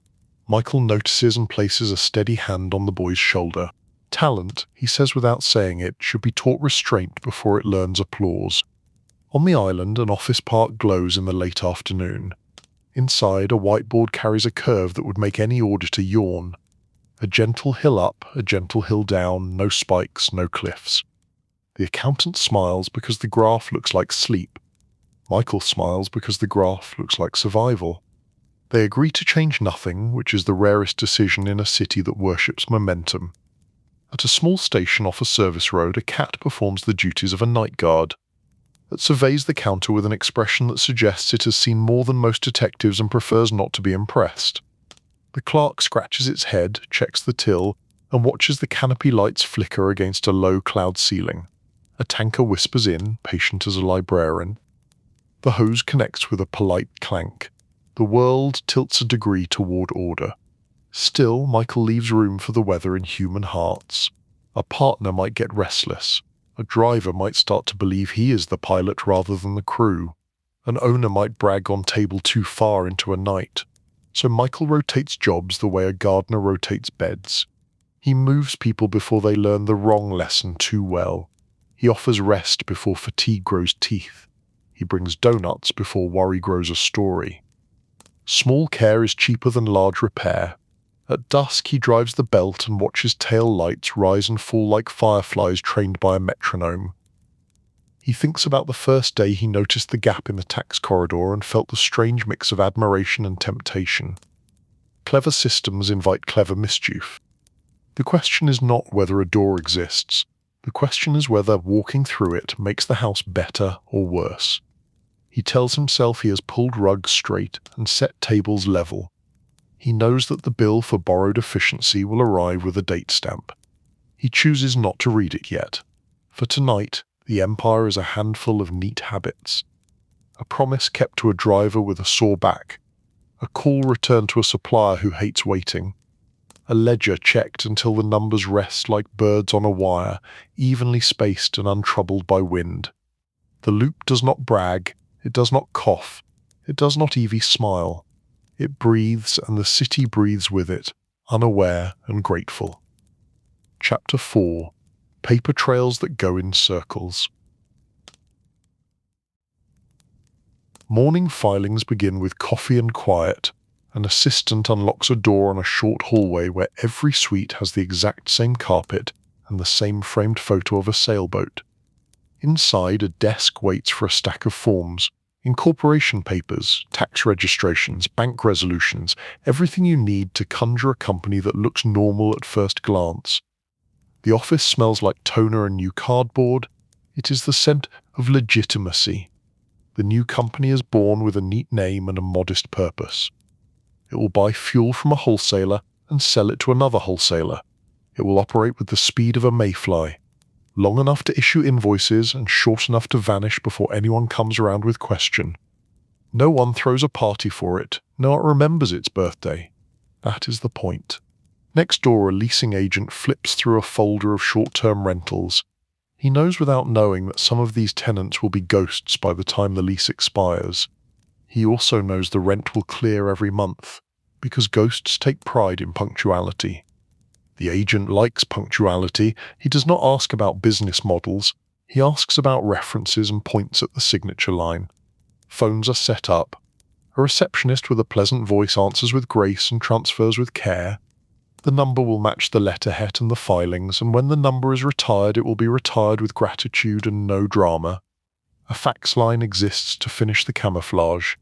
Michael notices and places a steady hand on the boy's shoulder. Talent, he says without saying it, should be taught restraint before it learns applause. On the island, an office park glows in the late afternoon. Inside, a whiteboard carries a curve that would make any auditor yawn. A gentle hill up, a gentle hill down, no spikes, no cliffs. The accountant smiles because the graph looks like sleep. Michael smiles because the graph looks like survival. They agree to change nothing, which is the rarest decision in a city that worships momentum. At a small station off a service road, a cat performs the duties of a night guard. It surveys the counter with an expression that suggests it has seen more than most detectives and prefers not to be impressed. The clerk scratches its head, checks the till, and watches the canopy lights flicker against a low cloud ceiling. A tanker whispers in, patient as a librarian. The hose connects with a polite clank. The world tilts a degree toward order. Still, Michael leaves room for the weather in human hearts. A partner might get restless. A driver might start to believe he is the pilot rather than the crew. An owner might brag on table too far into a night. So Michael rotates jobs the way a gardener rotates beds. He moves people before they learn the wrong lesson too well. He offers rest before fatigue grows teeth. He brings donuts before worry grows a story. Small care is cheaper than large repair. At dusk he drives the belt and watches tail lights rise and fall like fireflies trained by a metronome. He thinks about the first day he noticed the gap in the tax corridor and felt the strange mix of admiration and temptation. Clever systems invite clever mischief. The question is not whether a door exists. The question is whether walking through it makes the house better or worse. He tells himself he has pulled rugs straight and set tables level. He knows that the bill for borrowed efficiency will arrive with a date stamp. He chooses not to read it yet. For tonight, the empire is a handful of neat habits. A promise kept to a driver with a sore back. A call returned to a supplier who hates waiting. A ledger checked until the numbers rest like birds on a wire, evenly spaced and untroubled by wind. The loop does not brag, it does not cough, it does not even smile. It breathes, and the city breathes with it, unaware and grateful. Chapter 4. Paper Trails That Go in Circles. Morning filings begin with coffee and quiet. An assistant unlocks a door on a short hallway where every suite has the exact same carpet and the same framed photo of a sailboat. Inside, a desk waits for a stack of forms, incorporation papers, tax registrations, bank resolutions, everything you need to conjure a company that looks normal at first glance. The office smells like toner and new cardboard. It is the scent of legitimacy. The new company is born with a neat name and a modest purpose. It will buy fuel from a wholesaler and sell it to another wholesaler. It will operate with the speed of a mayfly, long enough to issue invoices and short enough to vanish before anyone comes around with question. No one throws a party for it. No one remembers its birthday. That is the point. Next door, a leasing agent flips through a folder of short-term rentals. He knows without knowing that some of these tenants will be ghosts by the time the lease expires. He also knows the rent will clear every month, because ghosts take pride in punctuality. The agent likes punctuality. He does not ask about business models. He asks about references and points at the signature line. Phones are set up. A receptionist with a pleasant voice answers with grace and transfers with care. The number will match the letterhead and the filings, and when the number is retired, it will be retired with gratitude and no drama. A fax line exists to finish the camouflage.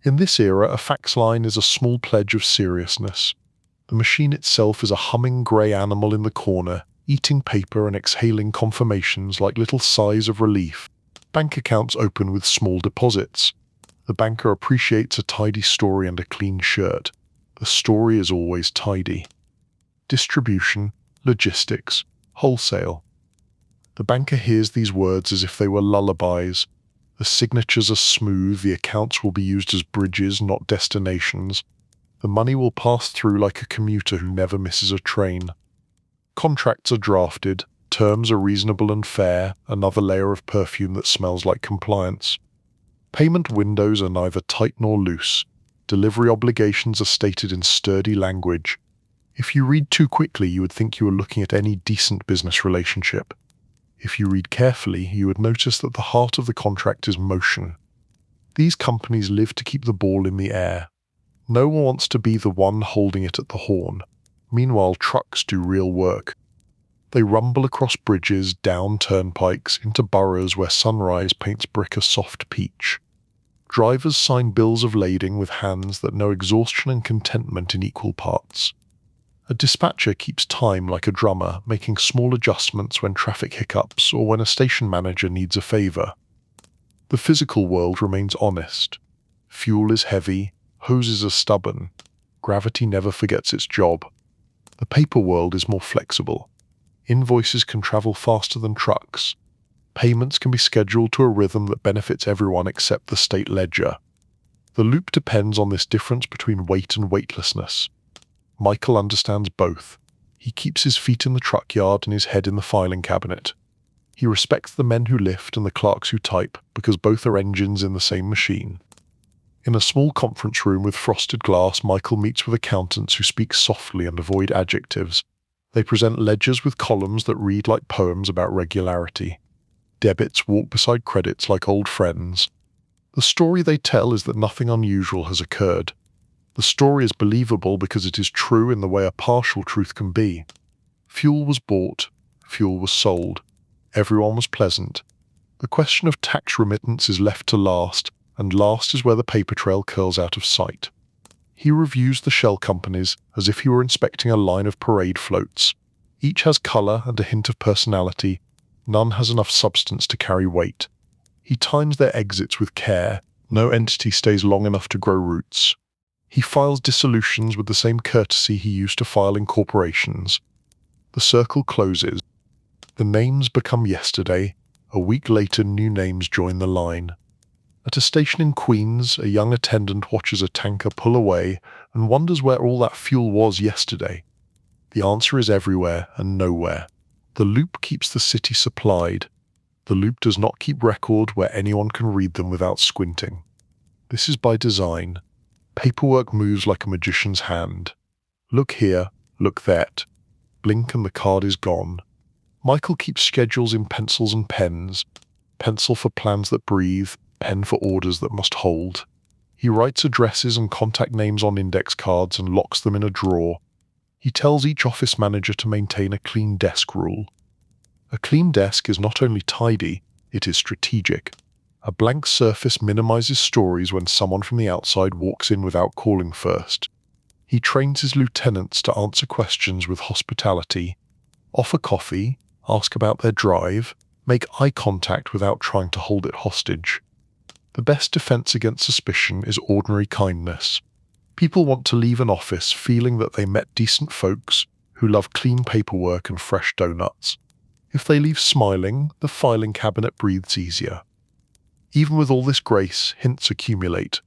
In this era, a fax line is a small pledge of seriousness. The machine itself is a humming grey animal in the corner, eating paper and exhaling confirmations like little sighs of relief. Bank accounts open with small deposits. The banker appreciates a tidy story and a clean shirt. The story is always tidy. Distribution, logistics, wholesale. The banker hears these words as if they were lullabies. The signatures are smooth, the accounts will be used as bridges, not destinations. The money will pass through like a commuter who never misses a train. Contracts are drafted, terms are reasonable and fair, another layer of perfume that smells like compliance. Payment windows are neither tight nor loose. Delivery obligations are stated in sturdy language. If you read too quickly, you would think you were looking at any decent business relationship. If you read carefully, you would notice that the heart of the contract is motion. These companies live to keep the ball in the air. No one wants to be the one holding it at the horn. Meanwhile, trucks do real work. They rumble across bridges, down turnpikes, into boroughs where sunrise paints brick a soft peach. Drivers sign bills of lading with hands that know exhaustion and contentment in equal parts. A dispatcher keeps time like a drummer, making small adjustments when traffic hiccups or when a station manager needs a favor. The physical world remains honest. Fuel is heavy, hoses are stubborn, gravity never forgets its job. The paper world is more flexible. Invoices can travel faster than trucks. Payments can be scheduled to a rhythm that benefits everyone except the state ledger. The loop depends on this difference between weight and weightlessness. Michael understands both. He keeps his feet in the truck yard and his head in the filing cabinet. He respects the men who lift and the clerks who type, because both are engines in the same machine. In a small conference room with frosted glass, Michael meets with accountants who speak softly and avoid adjectives. They present ledgers with columns that read like poems about regularity. Debits walk beside credits like old friends. The story they tell is that nothing unusual has occurred. The story is believable because it is true in the way a partial truth can be. Fuel was bought, fuel was sold. Everyone was pleasant. The question of tax remittance is left to last, and last is where the paper trail curls out of sight. He reviews the shell companies as if he were inspecting a line of parade floats. Each has colour and a hint of personality. None has enough substance to carry weight. He times their exits with care. No entity stays long enough to grow roots. He files dissolutions with the same courtesy he used to file incorporations. The circle closes. The names become yesterday. A week later, new names join the line. At a station in Queens, a young attendant watches a tanker pull away and wonders where all that fuel was yesterday. The answer is everywhere and nowhere. The loop keeps the city supplied. The loop does not keep record where anyone can read them without squinting. This is by design. Paperwork moves like a magician's hand. Look here, look that. Blink and the card is gone. Michael keeps schedules in pencils and pens. Pencil for plans that breathe, pen for orders that must hold. He writes addresses and contact names on index cards and locks them in a drawer. He tells each office manager to maintain a clean desk rule. A clean desk is not only tidy, it is strategic. A blank surface minimizes stories when someone from the outside walks in without calling first. He trains his lieutenants to answer questions with hospitality, offer coffee, ask about their drive, make eye contact without trying to hold it hostage. The best defense against suspicion is ordinary kindness. People want to leave an office feeling that they met decent folks who love clean paperwork and fresh donuts. If they leave smiling, the filing cabinet breathes easier. Even with all this grace, hints accumulate.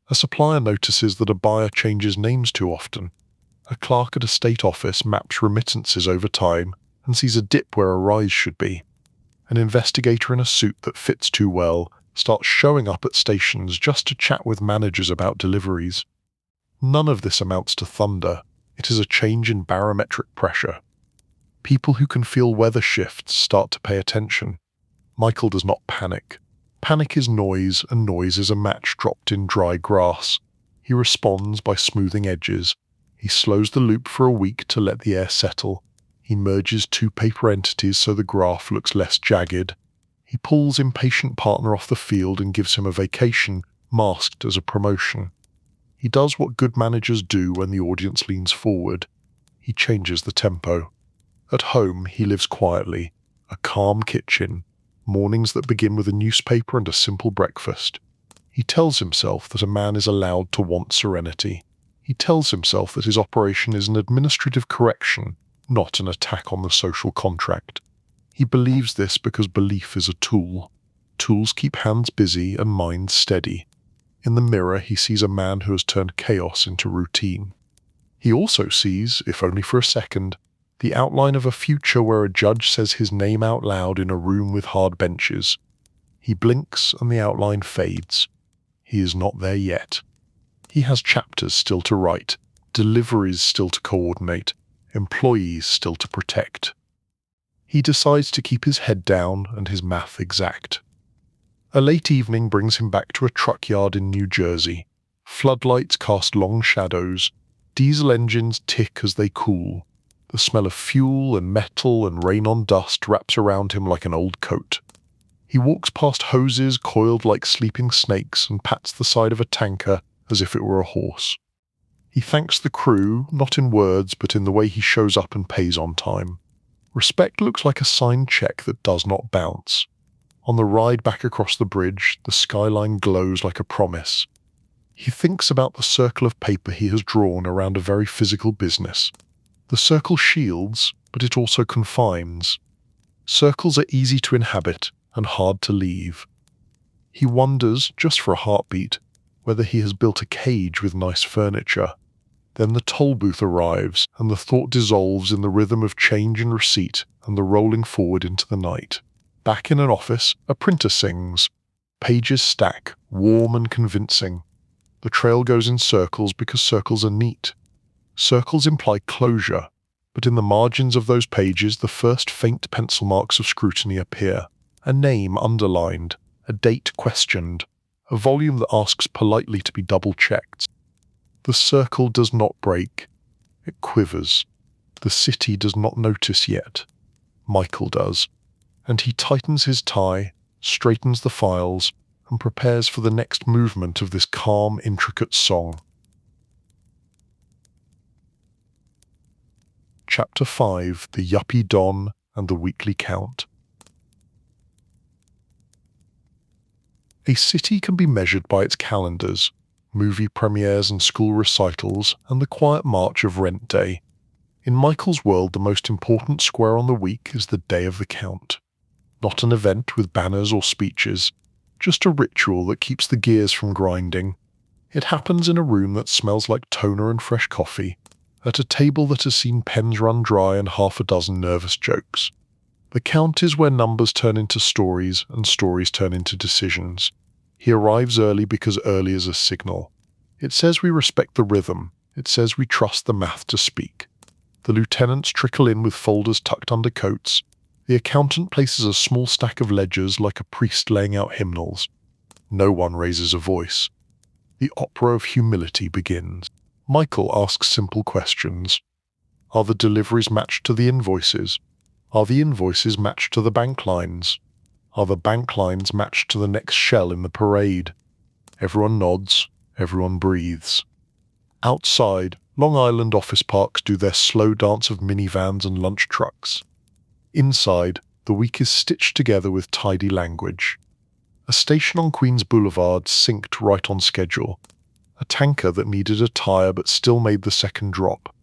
A supplier notices that a buyer changes names too often. A clerk at a state office maps remittances over time and sees a dip where a rise should be. An investigator in a suit that fits too well starts showing up at stations just to chat with managers about deliveries. None of this amounts to thunder. It is a change in barometric pressure. People who can feel weather shifts start to pay attention. Michael does not panic. Panic is noise, and noise is a match dropped in dry grass. He responds by smoothing edges. He slows the loop for a week to let the air settle. He merges two paper entities so the graph looks less jagged. He pulls impatient partner off the field and gives him a vacation, masked as a promotion. He does what good managers do when the audience leans forward. He changes the tempo. At home, he lives quietly. A calm kitchen. Mornings that begin with a newspaper and a simple breakfast. He tells himself that a man is allowed to want serenity. He tells himself that his operation is an administrative correction, not an attack on the social contract. He believes this because belief is a tool. Tools keep hands busy and minds steady. In the mirror, he sees a man who has turned chaos into routine. He also sees, if only for a second, the outline of a future where a judge says his name out loud in a room with hard benches. He blinks and the outline fades. He is not there yet. He has chapters still to write, deliveries still to coordinate, employees still to protect. He decides to keep his head down and his math exact. A late evening brings him back to a truck yard in New Jersey. Floodlights cast long shadows. Diesel engines tick as they cool. The smell of fuel and metal and rain on dust wraps around him like an old coat. He walks past hoses coiled like sleeping snakes and pats the side of a tanker as if it were a horse. He thanks the crew, not in words but in the way he shows up and pays on time. Respect looks like a signed check that does not bounce. On the ride back across the bridge, the skyline glows like a promise. He thinks about the circle of paper he has drawn around a very physical business. The circle shields, but it also confines. Circles are easy to inhabit and hard to leave. He wonders, just for a heartbeat, whether he has built a cage with nice furniture. Then the toll booth arrives, and the thought dissolves in the rhythm of change and receipt and the rolling forward into the night. Back in an office, a printer sings. Pages stack, warm and convincing. The trail goes in circles because circles are neat. Circles imply closure, but in the margins of those pages the first faint pencil marks of scrutiny appear. A name underlined, a date questioned, a volume that asks politely to be double-checked. The circle does not break. It quivers. The city does not notice yet. Michael does. And he tightens his tie, straightens the files, and prepares for the next movement of this calm, intricate song. Chapter 5: The Yuppie Don and the Weekly Count. A city can be measured by its calendars, movie premieres and school recitals, and the quiet march of rent day. In Michael's world, the most important square on the week is the day of the count. Not an event with banners or speeches, just a ritual that keeps the gears from grinding. It happens in a room that smells like toner and fresh coffee, at a table that has seen pens run dry and half a dozen nervous jokes. The count is where numbers turn into stories and stories turn into decisions. He arrives early because early is a signal. It says we respect the rhythm. It says we trust the math to speak. The lieutenants trickle in with folders tucked under coats. The accountant places a small stack of ledgers like a priest laying out hymnals. No one raises a voice. The opera of humility begins. Michael asks simple questions. Are the deliveries matched to the invoices? Are the invoices matched to the bank lines? Are the bank lines matched to the next shell in the parade? Everyone nods. Everyone breathes. Outside, Long Island office parks do their slow dance of minivans and lunch trucks. Inside, the week is stitched together with tidy language. A station on Queens Boulevard synced right on schedule. A tanker that needed a tire but still made the second drop.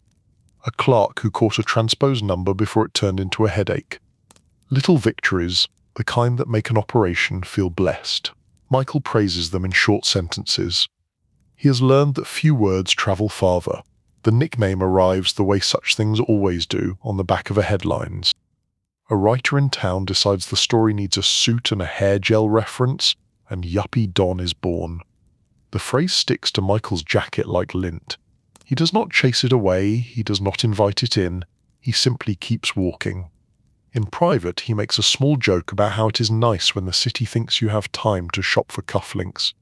A clerk who caught a transposed number before it turned into a headache. Little victories, the kind that make an operation feel blessed. Michael praises them in short sentences. He has learned that few words travel farther. The nickname arrives the way such things always do, on the back of a headlines. A writer in town decides the story needs a suit and a hair gel reference, and Yuppie Don is born. The phrase sticks to Michael's jacket like lint. He does not chase it away, he does not invite it in, he simply keeps walking. In private, he makes a small joke about how it is nice when the city thinks you have time to shop for cufflinks.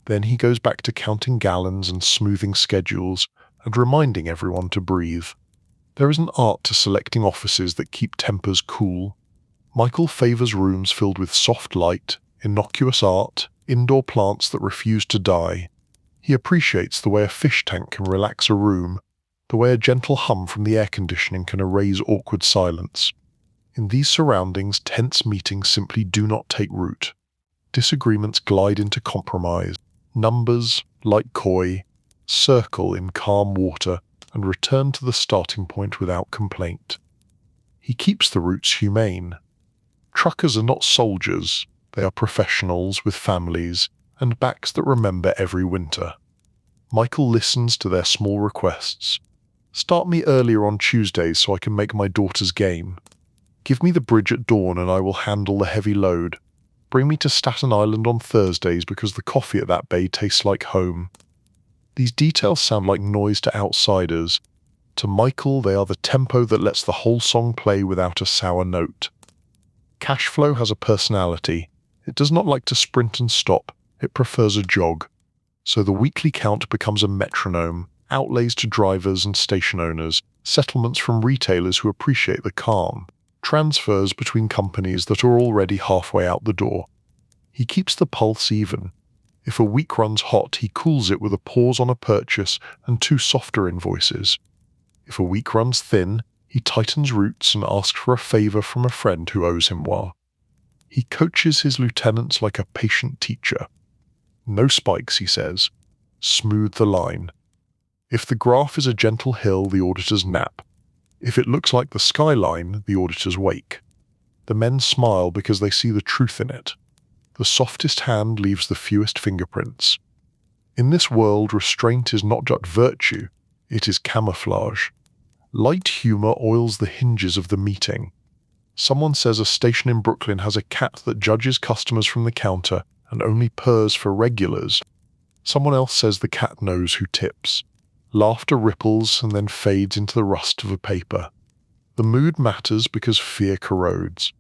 Then he goes back to counting gallons and smoothing schedules, and reminding everyone to breathe. There is an art to selecting offices that keep tempers cool. Michael favors rooms filled with soft light, innocuous art, indoor plants that refuse to die. He appreciates the way a fish tank can relax a room, the way a gentle hum from the air conditioning can erase awkward silence. In these surroundings, tense meetings simply do not take root. Disagreements glide into compromise. Numbers, like koi, circle in calm water and return to the starting point without complaint. He keeps the roots humane. Truckers are not soldiers, they are professionals with families and backs that remember every winter. Michael listens to their small requests. Start me earlier on Tuesdays so I can make my daughter's game. Give me the bridge at dawn and I will handle the heavy load. Bring me to Staten Island on Thursdays because the coffee at that bay tastes like home. These details sound like noise to outsiders. To Michael, they are the tempo that lets the whole song play without a sour note. Cash flow has a personality. It does not like to sprint and stop. It prefers a jog. So the weekly count becomes a metronome, outlays to drivers and station owners, settlements from retailers who appreciate the calm, transfers between companies that are already halfway out the door. He keeps the pulse even. If a week runs hot, he cools it with a pause on a purchase and 2 softer invoices. If a week runs thin, he tightens roots and asks for a favor from a friend who owes him one. He coaches his lieutenants like a patient teacher. No spikes, he says. Smooth the line. If the graph is a gentle hill, the auditors nap. If it looks like the skyline, the auditors wake. The men smile because they see the truth in it. The softest hand leaves the fewest fingerprints. In this world, restraint is not just virtue, it is camouflage. Light humor oils the hinges of the meeting. Someone says a station in Brooklyn has a cat that judges customers from the counter and only purrs for regulars. Someone else says the cat knows who tips. Laughter ripples and then fades into the rust of a paper. The mood matters because fear corrodes.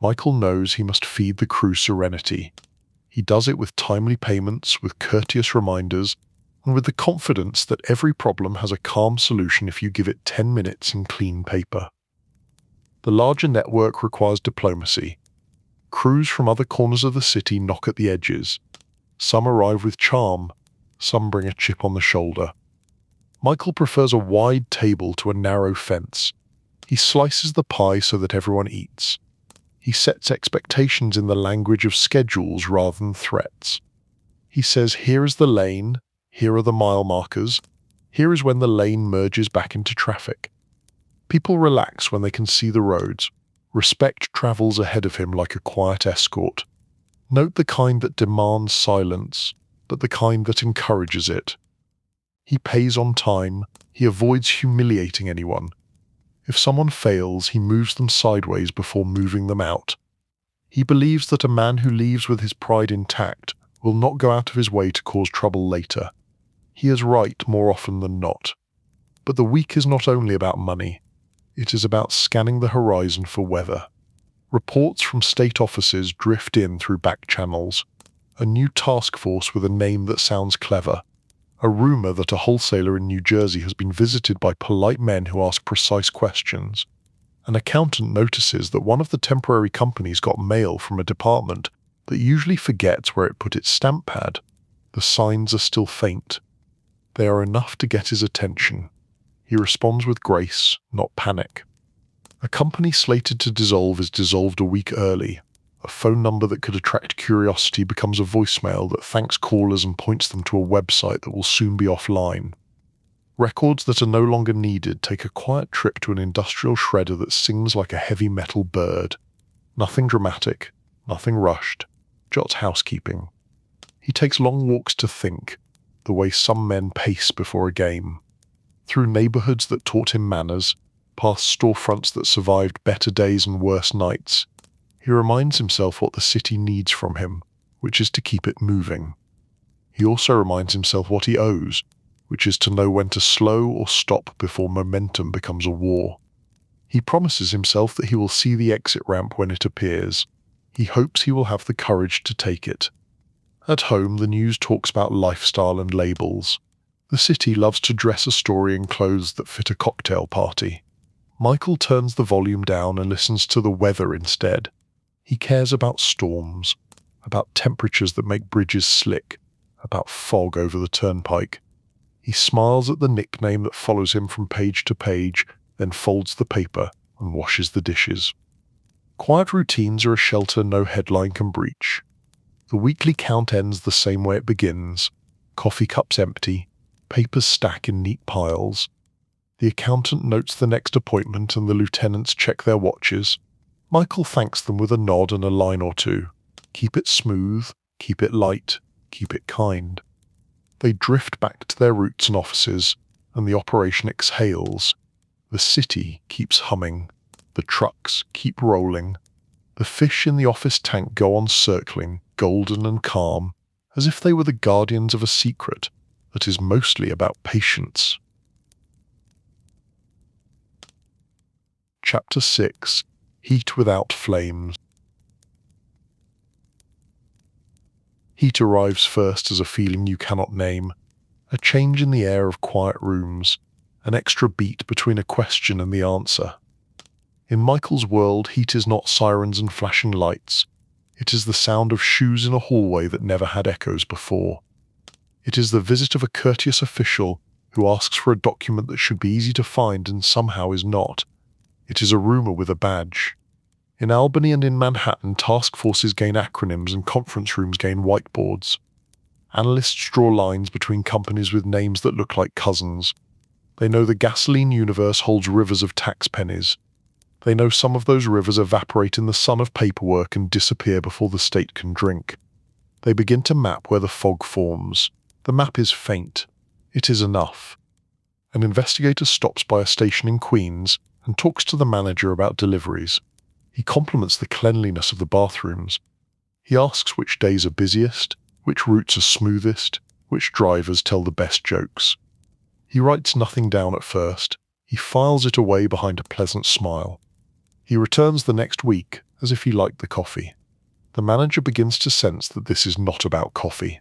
Michael knows he must feed the crew serenity. He does it with timely payments, with courteous reminders, and with the confidence that every problem has a calm solution if you give it 10 minutes in clean paper. The larger network requires diplomacy. Crews from other corners of the city knock at the edges. Some arrive with charm, some bring a chip on the shoulder. Michael prefers a wide table to a narrow fence. He slices the pie so that everyone eats. He sets expectations in the language of schedules rather than threats. He says, here is the lane, here are the mile markers, here is when the lane merges back into traffic. People relax when they can see the roads. Respect travels ahead of him like a quiet escort. Note the kind that demands silence, but the kind that encourages it. He pays on time. He avoids humiliating anyone. If someone fails, he moves them sideways before moving them out. He believes that a man who leaves with his pride intact will not go out of his way to cause trouble later. He is right more often than not. But the week is not only about money. It is about scanning the horizon for weather. Reports from state offices drift in through back channels. A new task force with a name that sounds clever. A rumor that a wholesaler in New Jersey has been visited by polite men who ask precise questions. An accountant notices that one of the temporary companies got mail from a department that usually forgets where it put its stamp pad. The signs are still faint. They are enough to get his attention. He responds with grace, not panic. A company slated to dissolve is dissolved a week early. A phone number that could attract curiosity becomes a voicemail that thanks callers and points them to a website that will soon be offline. Records that are no longer needed take a quiet trip to an industrial shredder that sings like a heavy metal bird. Nothing dramatic, nothing rushed, just housekeeping. He takes long walks to think, the way some men pace before a game. Through neighborhoods that taught him manners, past storefronts that survived better days and worse nights, he reminds himself what the city needs from him, which is to keep it moving. He also reminds himself what he owes, which is to know when to slow or stop before momentum becomes a war. He promises himself that he will see the exit ramp when it appears. He hopes he will have the courage to take it. At home, the news talks about lifestyle and labels. The city loves to dress a story in clothes that fit a cocktail party. Michael turns the volume down and listens to the weather instead. He cares about storms, about temperatures that make bridges slick, about fog over the turnpike. He smiles at the nickname that follows him from page to page, then folds the paper and washes the dishes. Quiet routines are a shelter no headline can breach. The weekly count ends the same way it begins. Coffee cups empty, papers stack in neat piles. The accountant notes the next appointment and the lieutenants check their watches. Michael thanks them with a nod and a line or two. Keep it smooth, keep it light, keep it kind. They drift back to their routes and offices, and the operation exhales. The city keeps humming. The trucks keep rolling. The fish in the office tank go on circling, golden and calm, as if they were the guardians of a secret that is mostly about patience. Chapter 6. Heat without flames. Heat arrives first as a feeling you cannot name, a change in the air of quiet rooms, an extra beat between a question and the answer. In Michael's world, heat is not sirens and flashing lights. It is the sound of shoes in a hallway that never had echoes before. It is the visit of a courteous official who asks for a document that should be easy to find and somehow is not. It is a rumor with a badge. In Albany and in Manhattan, task forces gain acronyms and conference rooms gain whiteboards. Analysts draw lines between companies with names that look like cousins. They know the gasoline universe holds rivers of tax pennies. They know some of those rivers evaporate in the sun of paperwork and disappear before the state can drink. They begin to map where the fog forms. The map is faint. It is enough. An investigator stops by a station in Queens and talks to the manager about deliveries. He compliments the cleanliness of the bathrooms. He asks which days are busiest, which routes are smoothest, which drivers tell the best jokes. He writes nothing down at first. He files it away behind a pleasant smile. He returns the next week as if he liked the coffee. The manager begins to sense that this is not about coffee.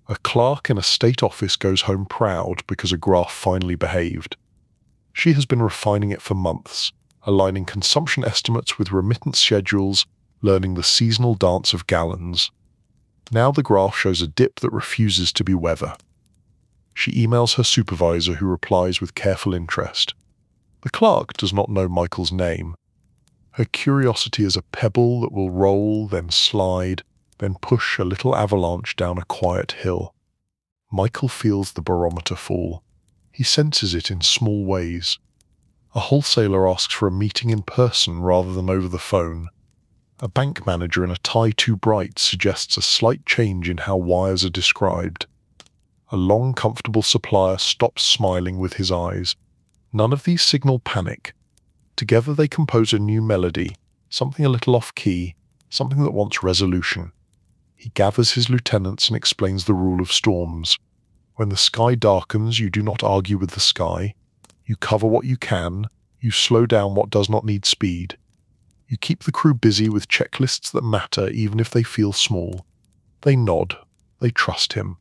A clerk in a state office goes home proud because a graph finally behaved. She has been refining it for months, aligning consumption estimates with remittance schedules, learning the seasonal dance of gallons. Now the graph shows a dip that refuses to be weather. She emails her supervisor, who replies with careful interest. The clerk does not know Michael's name. Her curiosity is a pebble that will roll, then slide, then push a little avalanche down a quiet hill. Michael feels the barometer fall. He senses it in small ways. A wholesaler asks for a meeting in person rather than over the phone. A bank manager in a tie too bright suggests a slight change in how wires are described. A long, comfortable supplier stops smiling with his eyes. None of these signal panic. Together they compose a new melody, something a little off-key, something that wants resolution. He gathers his lieutenants and explains the rule of storms. When the sky darkens, you do not argue with the sky. You cover what you can. You slow down what does not need speed. You keep the crew busy with checklists that matter even if they feel small. They nod. They trust him.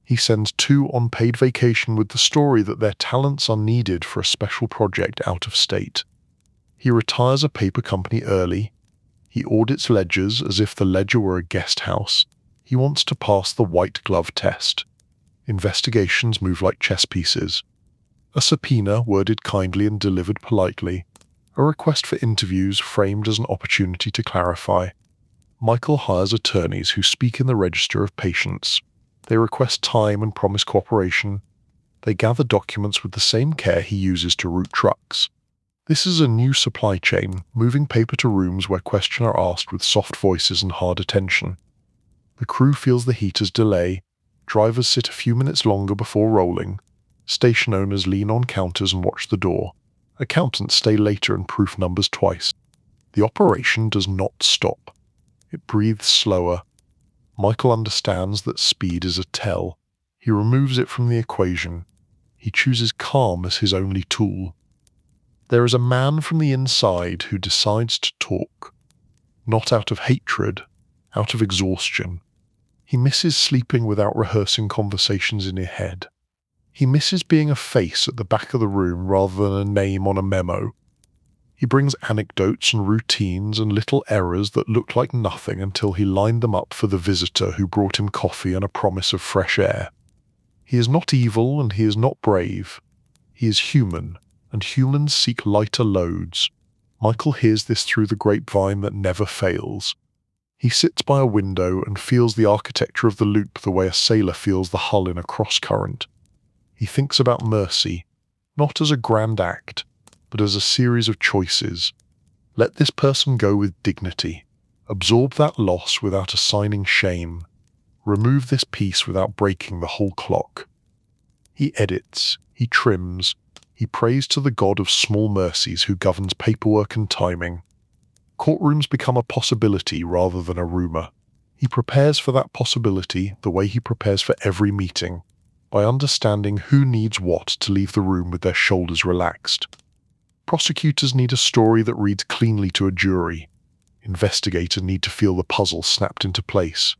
He sends 2 on paid vacation with the story that their talents are needed for a special project out of state. He retires a paper company early. He audits ledgers as if the ledger were a guest house. He wants to pass the white glove test. Investigations move like chess pieces. A subpoena worded kindly and delivered politely. A request for interviews framed as an opportunity to clarify. Michael hires attorneys who speak in the register of patients. They request time and promise cooperation. They gather documents with the same care he uses to route trucks. This is a new supply chain, moving paper to rooms where questions are asked with soft voices and hard attention. The crew feels the heater's delay. Drivers sit a few minutes longer before rolling. Station owners lean on counters and watch the door. Accountants stay later and proof numbers twice. The operation does not stop. It breathes slower. Michael understands that speed is a tell. He removes it from the equation. He chooses calm as his only tool. There is a man from the inside who decides to talk. Not out of hatred, out of exhaustion. He misses sleeping without rehearsing conversations in his head. He misses being a face at the back of the room rather than a name on a memo. He brings anecdotes and routines and little errors that looked like nothing until he lined them up for the visitor who brought him coffee and a promise of fresh air. He is not evil and he is not brave. He is human, and humans seek lighter loads. Michael hears this through the grapevine that never fails. He sits by a window and feels the architecture of the loop the way a sailor feels the hull in a cross-current. He thinks about mercy, not as a grand act, but as a series of choices. Let this person go with dignity. Absorb that loss without assigning shame. Remove this piece without breaking the whole clock. He edits, he trims, he prays to the God of small mercies who governs paperwork and timing. Courtrooms become a possibility rather than a rumor. He prepares for that possibility the way he prepares for every meeting, by understanding who needs what to leave the room with their shoulders relaxed. Prosecutors need a story that reads cleanly to a jury. Investigators need to feel the puzzle snapped into place.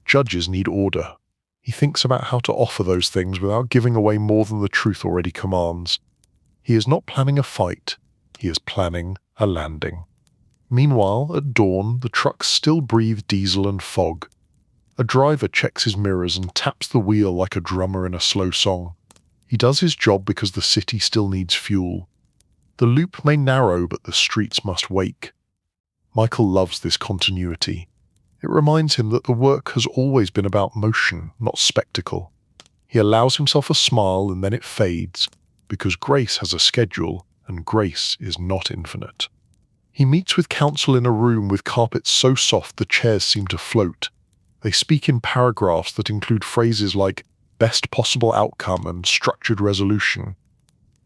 Judges need order. He thinks about how to offer those things without giving away more than the truth already commands. He is not planning a fight. He is planning a landing. Meanwhile, at dawn, the trucks still breathe diesel and fog. A driver checks his mirrors and taps the wheel like a drummer in a slow song. He does his job because the city still needs fuel. The loop may narrow, but the streets must wake. Michael loves this continuity. It reminds him that the work has always been about motion, not spectacle. He allows himself a smile and then it fades, because grace has a schedule, and grace is not infinite. He meets with counsel in a room with carpets so soft the chairs seem to float. They speak in paragraphs that include phrases like best possible outcome and structured resolution.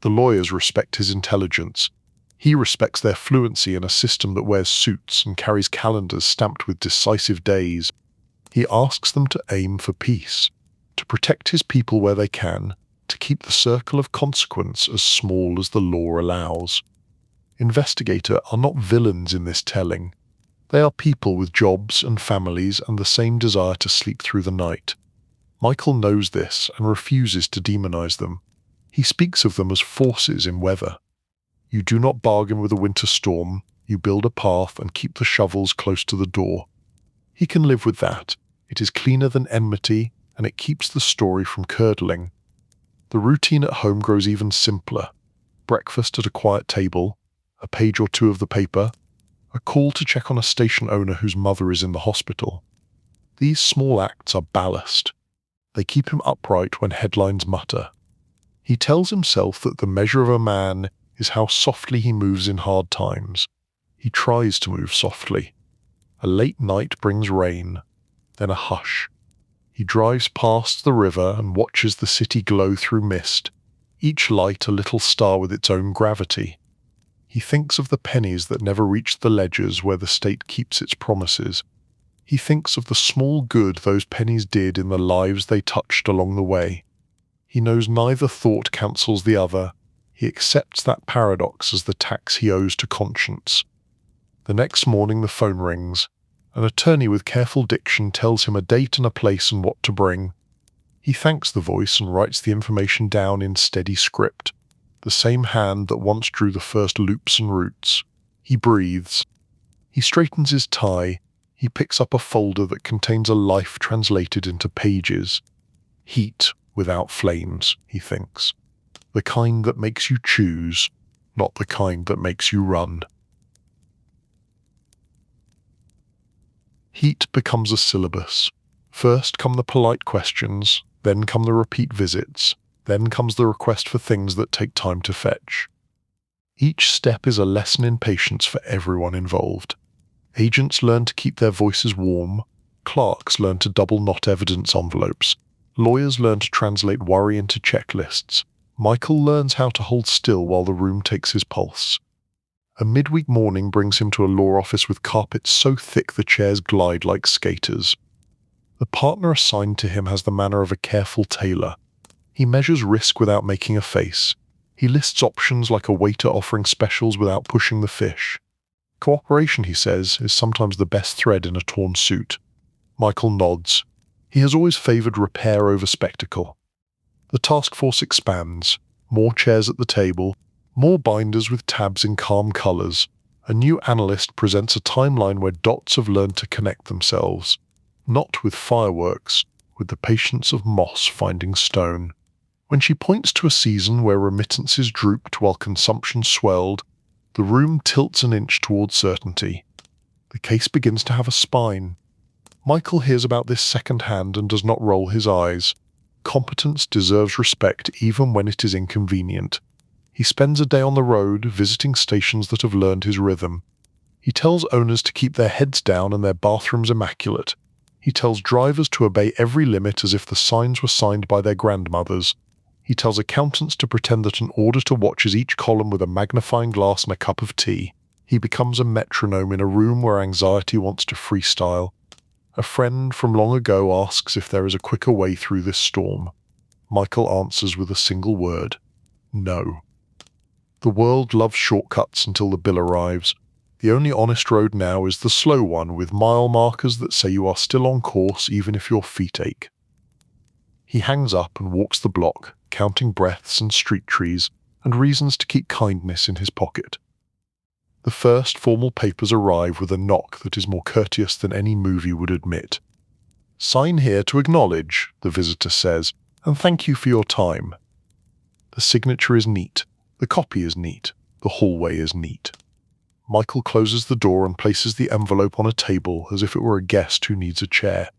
The lawyers respect his intelligence. He respects their fluency in a system that wears suits and carries calendars stamped with decisive days. He asks them to aim for peace, to protect his people where they can, to keep the circle of consequence as small as the law allows. Investigators are not villains in this telling. They are people with jobs and families and the same desire to sleep through the night. Michael knows this and refuses to demonize them. He speaks of them as forces in weather. You do not bargain with a winter storm, You build a path and keep the shovels close to the door. He can live with that. It is cleaner than enmity, and it keeps the story from curdling. The routine at home grows even simpler. Breakfast at a quiet table, a page or two of the paper, a call to check on a station owner whose mother is in the hospital. These small acts are ballast. They keep him upright when headlines mutter. He tells himself that the measure of a man is how softly he moves in hard times. He tries to move softly. A late night brings rain, then a hush. He drives past the river and watches the city glow through mist, each light a little star with its own gravity. He thinks of the pennies that never reached the ledgers where the state keeps its promises. He thinks of the small good those pennies did in the lives they touched along the way. He knows neither thought cancels the other. He accepts that paradox as the tax he owes to conscience. The next morning the phone rings. An attorney with careful diction tells him a date and a place and what to bring. He thanks the voice and writes the information down in steady script, the same hand that once drew the first loops and roots. He breathes. He straightens his tie. He picks up a folder that contains a life translated into pages. Heat without flames, he thinks. The kind that makes you choose, not the kind that makes you run. Heat becomes a syllabus. First come the polite questions, then come the repeat visits, then comes the request for things that take time to fetch. Each step is a lesson in patience for everyone involved. Agents learn to keep their voices warm, clerks learn to double knot evidence envelopes, lawyers learn to translate worry into checklists. Michael learns how to hold still while the room takes his pulse. A midweek morning brings him to a law office with carpets so thick the chairs glide like skaters. The partner assigned to him has the manner of a careful tailor. He measures risk without making a face. He lists options like a waiter offering specials without pushing the fish. Cooperation, he says, is sometimes the best thread in a torn suit. Michael nods. He has always favoured repair over spectacle. The task force expands. More chairs at the table, more binders with tabs in calm colours. A new analyst presents a timeline where dots have learned to connect themselves. Not with fireworks, with the patience of moss finding stone. When she points to a season where remittances drooped while consumption swelled, the room tilts an inch towards certainty. The case begins to have a spine. Michael hears about this second-hand and does not roll his eyes. Competence deserves respect even when it is inconvenient. He spends a day on the road, visiting stations that have learned his rhythm. He tells owners to keep their heads down and their bathrooms immaculate. He tells drivers to obey every limit as if the signs were signed by their grandmothers. He tells accountants to pretend that an order to watch is each column with a magnifying glass and a cup of tea. He becomes a metronome in a room where anxiety wants to freestyle. A friend from long ago asks if there is a quicker way through this storm. Michael answers with a single word: no. The world loves shortcuts until the bill arrives. The only honest road now is the slow one with mile markers that say you are still on course even if your feet ache. He hangs up and walks the block, counting breaths and street trees and reasons to keep kindness in his pocket. The first formal papers arrive with a knock that is more courteous than any movie would admit. "Sign here to acknowledge," the visitor says, "and thank you for your time." The signature is neat. The copy is neat. The hallway is neat. Michael closes the door and places the envelope on a table as if it were a guest who needs a chair.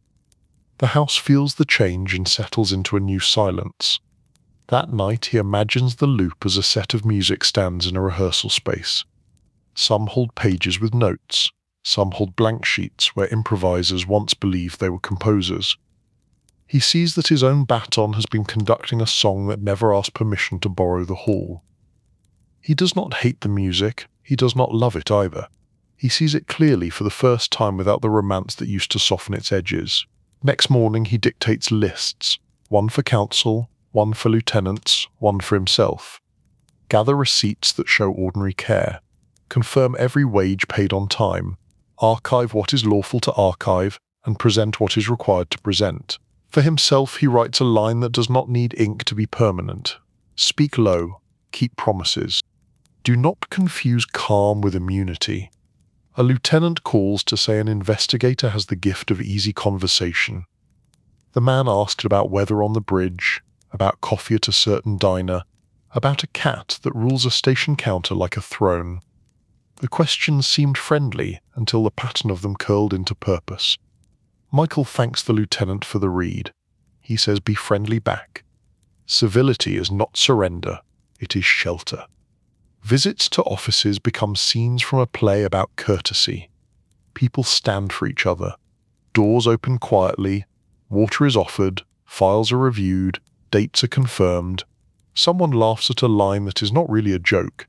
The house feels the change and settles into a new silence. That night he imagines the loop as a set of music stands in a rehearsal space. Some hold pages with notes. Some hold blank sheets where improvisers once believed they were composers. He sees that his own baton has been conducting a song that never asked permission to borrow the hall. He does not hate the music. He does not love it either. He sees it clearly for the first time without the romance that used to soften its edges. Next morning he dictates lists, one for council, one for lieutenants, one for himself. Gather receipts that show ordinary care. Confirm every wage paid on time. Archive what is lawful to archive, and present what is required to present. For himself he writes a line that does not need ink to be permanent. Speak low. Keep promises. Do not confuse calm with immunity. A lieutenant calls to say an investigator has the gift of easy conversation. The man asked about weather on the bridge, about coffee at a certain diner, about a cat that rules a station counter like a throne. The questions seemed friendly until the pattern of them curled into purpose. Michael thanks the lieutenant for the read. He says, "Be friendly back. Civility is not surrender, it is shelter." Visits to offices become scenes from a play about courtesy. People stand for each other. Doors open quietly, water is offered, files are reviewed, dates are confirmed. Someone laughs at a line that is not really a joke.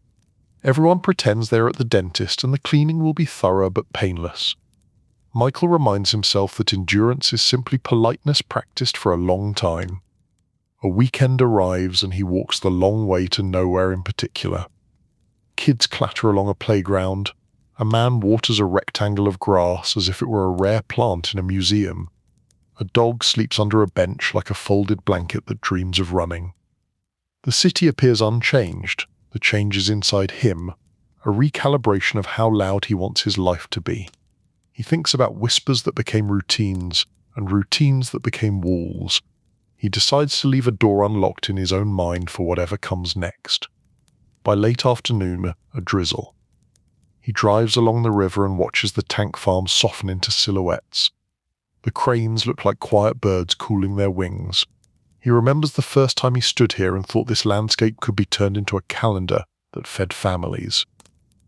Everyone pretends they're at the dentist and the cleaning will be thorough but painless. Michael reminds himself that endurance is simply politeness practiced for a long time. A weekend arrives and he walks the long way to nowhere in particular. Kids clatter along a playground. A man waters a rectangle of grass as if it were a rare plant in a museum. A dog sleeps under a bench like a folded blanket that dreams of running. The city appears unchanged. The change is inside him, a recalibration of how loud he wants his life to be. He thinks about whispers that became routines, and routines that became walls. He decides to leave a door unlocked in his own mind for whatever comes next. By late afternoon, a drizzle. He drives along the river and watches the tank farms soften into silhouettes. The cranes look like quiet birds cooling their wings. He remembers the first time he stood here and thought this landscape could be turned into a calendar that fed families.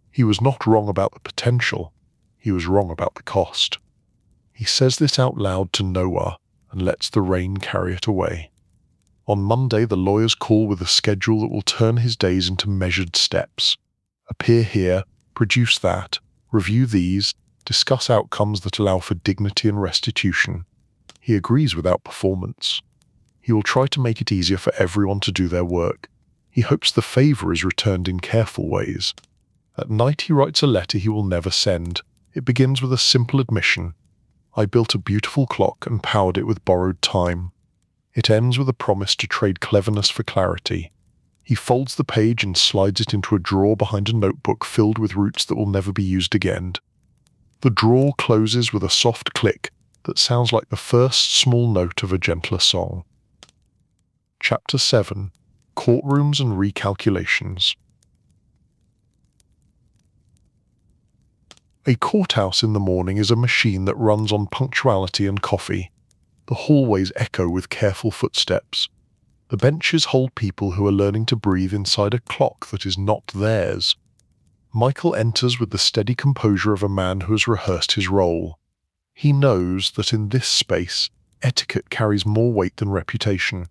He was not wrong about the potential. He was wrong about the cost. He says this out loud to Noah and lets the rain carry it away. On Monday, the lawyers call with a schedule that will turn his days into measured steps. Appear here, produce that, review these, discuss outcomes that allow for dignity and restitution. He agrees without performance. He will try to make it easier for everyone to do their work. He hopes the favor is returned in careful ways. At night he writes a letter he will never send. It begins with a simple admission. I built a beautiful clock and powered it with borrowed time. It ends with a promise to trade cleverness for clarity. He folds the page and slides it into a drawer behind a notebook filled with roots that will never be used again. The drawer closes with a soft click that sounds like the first small note of a gentler song. Chapter 7. Courtrooms and Recalculations. A courthouse in the morning is a machine that runs on punctuality and coffee. The hallways echo with careful footsteps. The benches hold people who are learning to breathe inside a clock that is not theirs. Michael enters with the steady composure of a man who has rehearsed his role. He knows that in this space, etiquette carries more weight than reputation.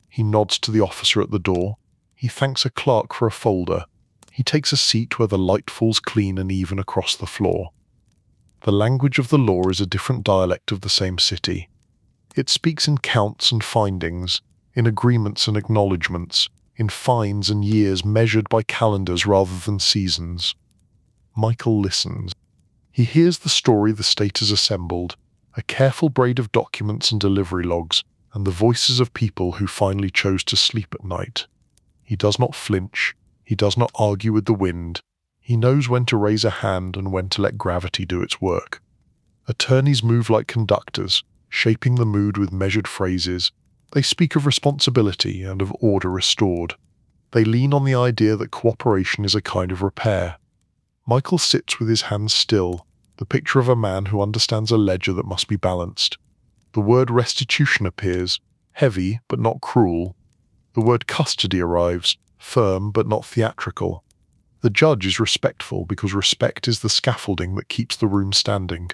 He nods to the officer at the door. He thanks a clerk for a folder. He takes a seat where the light falls clean and even across the floor. The language of the law is a different dialect of the same city. It speaks in counts and findings, in agreements and acknowledgements, in fines and years measured by calendars rather than seasons. Michael listens. He hears the story the state has assembled, a careful braid of documents and delivery logs, and the voices of people who finally chose to sleep at night. He does not flinch. He does not argue with the wind. He knows when to raise a hand and when to let gravity do its work. Attorneys move like conductors, shaping the mood with measured phrases. They speak of responsibility and of order restored. They lean on the idea that cooperation is a kind of repair. Michael sits with his hands still, the picture of a man who understands a ledger that must be balanced. The word restitution appears, heavy but not cruel. The word custody arrives, firm but not theatrical. The judge is respectful because respect is the scaffolding that keeps the room standing.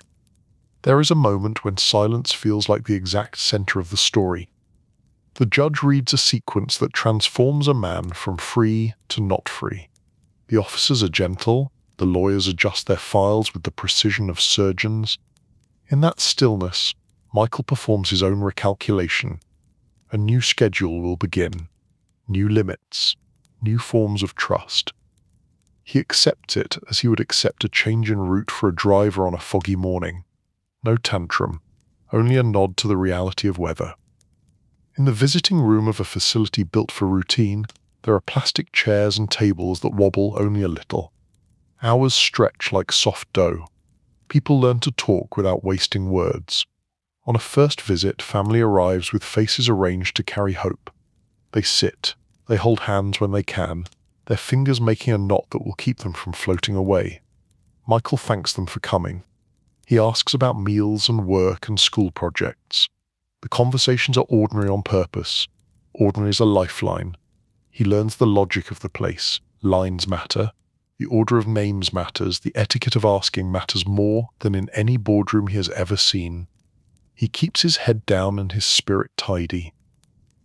There is a moment when silence feels like the exact center of the story. The judge reads a sequence that transforms a man from free to not free. The officers are gentle, the lawyers adjust their files with the precision of surgeons. In that stillness, Michael performs his own recalculation. A new schedule will begin. New limits. New forms of trust. He accepts it as he would accept a change in route for a driver on a foggy morning. No tantrum, only a nod to the reality of weather. In the visiting room of a facility built for routine, there are plastic chairs and tables that wobble only a little. Hours stretch like soft dough. People learn to talk without wasting words. On a first visit, family arrives with faces arranged to carry hope. They sit. They hold hands when they can, their fingers making a knot that will keep them from floating away. Michael thanks them for coming. He asks about meals and work and school projects. The conversations are ordinary on purpose. Ordinary is a lifeline. He learns the logic of the place. Lines matter. The order of names matters. The etiquette of asking matters more than in any boardroom he has ever seen. He keeps his head down and his spirit tidy.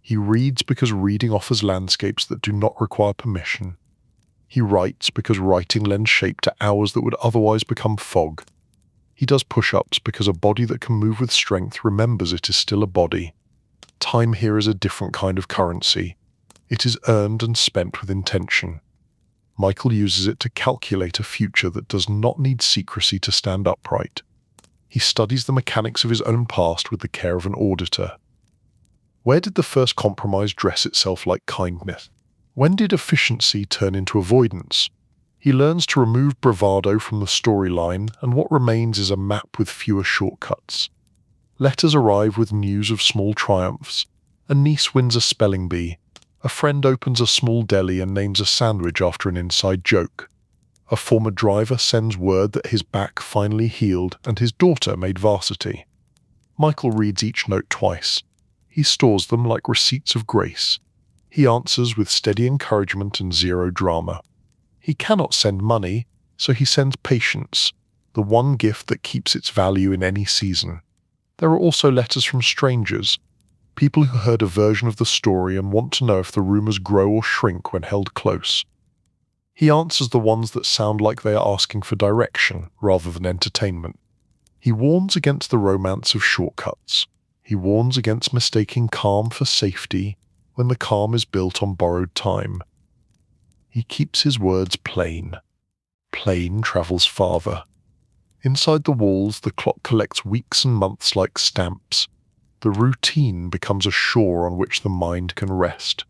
He reads because reading offers landscapes that do not require permission. He writes because writing lends shape to hours that would otherwise become fog. He does push-ups because a body that can move with strength remembers it is still a body. Time here is a different kind of currency. It is earned and spent with intention. Michael uses it to calculate a future that does not need secrecy to stand upright. He studies the mechanics of his own past with the care of an auditor. Where did the first compromise dress itself like kindness? When did efficiency turn into avoidance? He learns to remove bravado from the storyline, and what remains is a map with fewer shortcuts. Letters arrive with news of small triumphs. A niece wins a spelling bee. A friend opens a small deli and names a sandwich after an inside joke. A former driver sends word that his back finally healed and his daughter made varsity. Michael reads each note twice. He stores them like receipts of grace. He answers with steady encouragement and zero drama. He cannot send money, so he sends patience, the one gift that keeps its value in any season. There are also letters from strangers, people who heard a version of the story and want to know if the rumors grow or shrink when held close. He answers the ones that sound like they are asking for direction rather than entertainment. He warns against the romance of shortcuts. He warns against mistaking calm for safety when the calm is built on borrowed time. He keeps his words plain. Plain travels farther. Inside the walls, the clock collects weeks and months like stamps. The routine becomes a shore on which the mind can rest.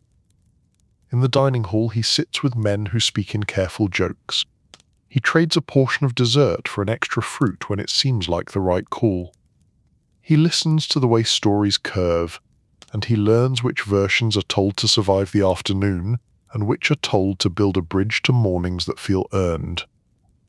In the dining hall, he sits with men who speak in careful jokes. He trades a portion of dessert for an extra fruit when it seems like the right call. He listens to the way stories curve, and he learns which versions are told to survive the afternoon and which are told to build a bridge to mornings that feel earned.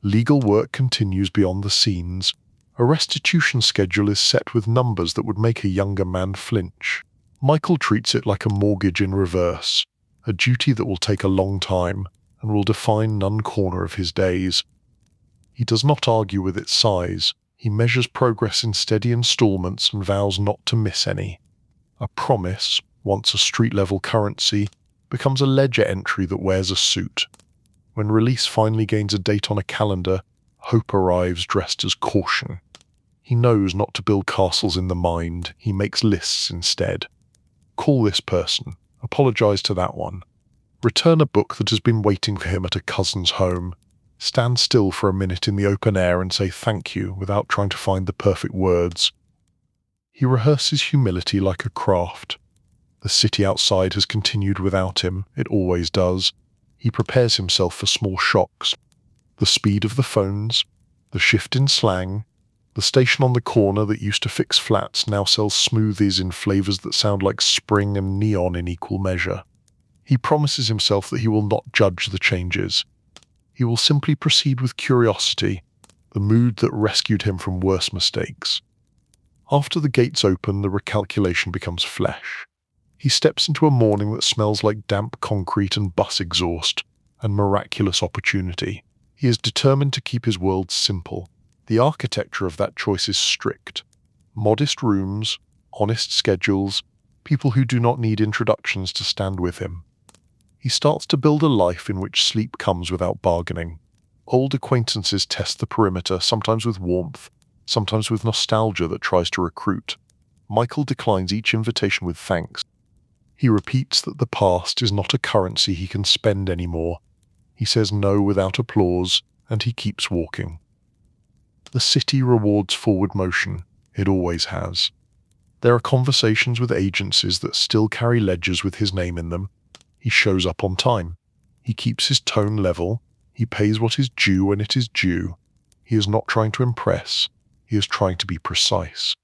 Legal work continues beyond the scenes. A restitution schedule is set with numbers that would make a younger man flinch. Michael treats it like a mortgage in reverse, a duty that will take a long time and will define none corner of his days. He does not argue with its size. He measures progress in steady installments and vows not to miss any. A promise, once a street-level currency, becomes a ledger entry that wears a suit. When release finally gains a date on a calendar, hope arrives dressed as caution. He knows not to build castles in the mind. He makes lists instead. Call this person. Apologize to that one. Return a book that has been waiting for him at a cousin's home. Stand still for a minute in the open air and say thank you without trying to find the perfect words. He rehearses humility like a craft. The city outside has continued without him. It always does. He prepares himself for small shocks. The speed of the phones, the shift in slang, the station on the corner that used to fix flats now sells smoothies in flavors that sound like spring and neon in equal measure. He promises himself that he will not judge the changes. He will simply proceed with curiosity, the mood that rescued him from worse mistakes. After the gates open, the recalculation becomes flesh. He steps into a morning that smells like damp concrete and bus exhaust, and miraculous opportunity. He is determined to keep his world simple. The architecture of that choice is strict. Modest rooms, honest schedules, people who do not need introductions to stand with him. He starts to build a life in which sleep comes without bargaining. Old acquaintances test the perimeter, sometimes with warmth, sometimes with nostalgia that tries to recruit. Michael declines each invitation with thanks. He repeats that the past is not a currency he can spend anymore. He says no without applause, and he keeps walking. The city rewards forward motion. It always has. There are conversations with agencies that still carry ledgers with his name in them. He shows up on time. He keeps his tone level. He pays what is due when it is due. He is not trying to impress, he is trying to be precise.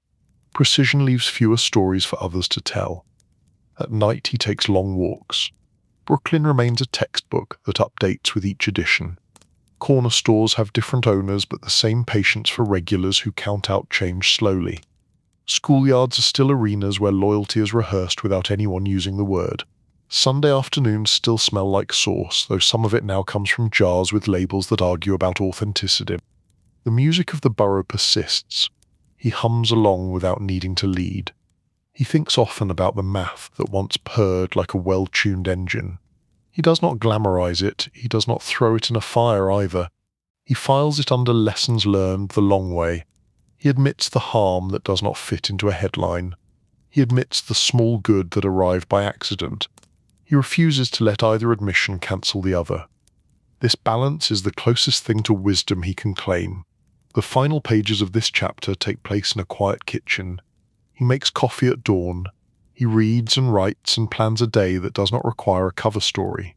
Precision leaves fewer stories for others to tell. At night he takes long walks. Brooklyn remains a textbook that updates with each edition. Corner stores have different owners but the same patience for regulars who count out change slowly. Schoolyards are still arenas where loyalty is rehearsed without anyone using the word. Sunday afternoons still smell like sauce, though some of it now comes from jars with labels that argue about authenticity. The music of the borough persists. He hums along without needing to lead. He thinks often about the math that once purred like a well-tuned engine. He does not glamorize it, he does not throw it in a fire either. He files it under lessons learned the long way. He admits the harm that does not fit into a headline. He admits the small good that arrived by accident. He refuses to let either admission cancel the other. This balance is the closest thing to wisdom he can claim. The final pages of this chapter take place in a quiet kitchen. He makes coffee at dawn. He reads and writes and plans a day that does not require a cover story.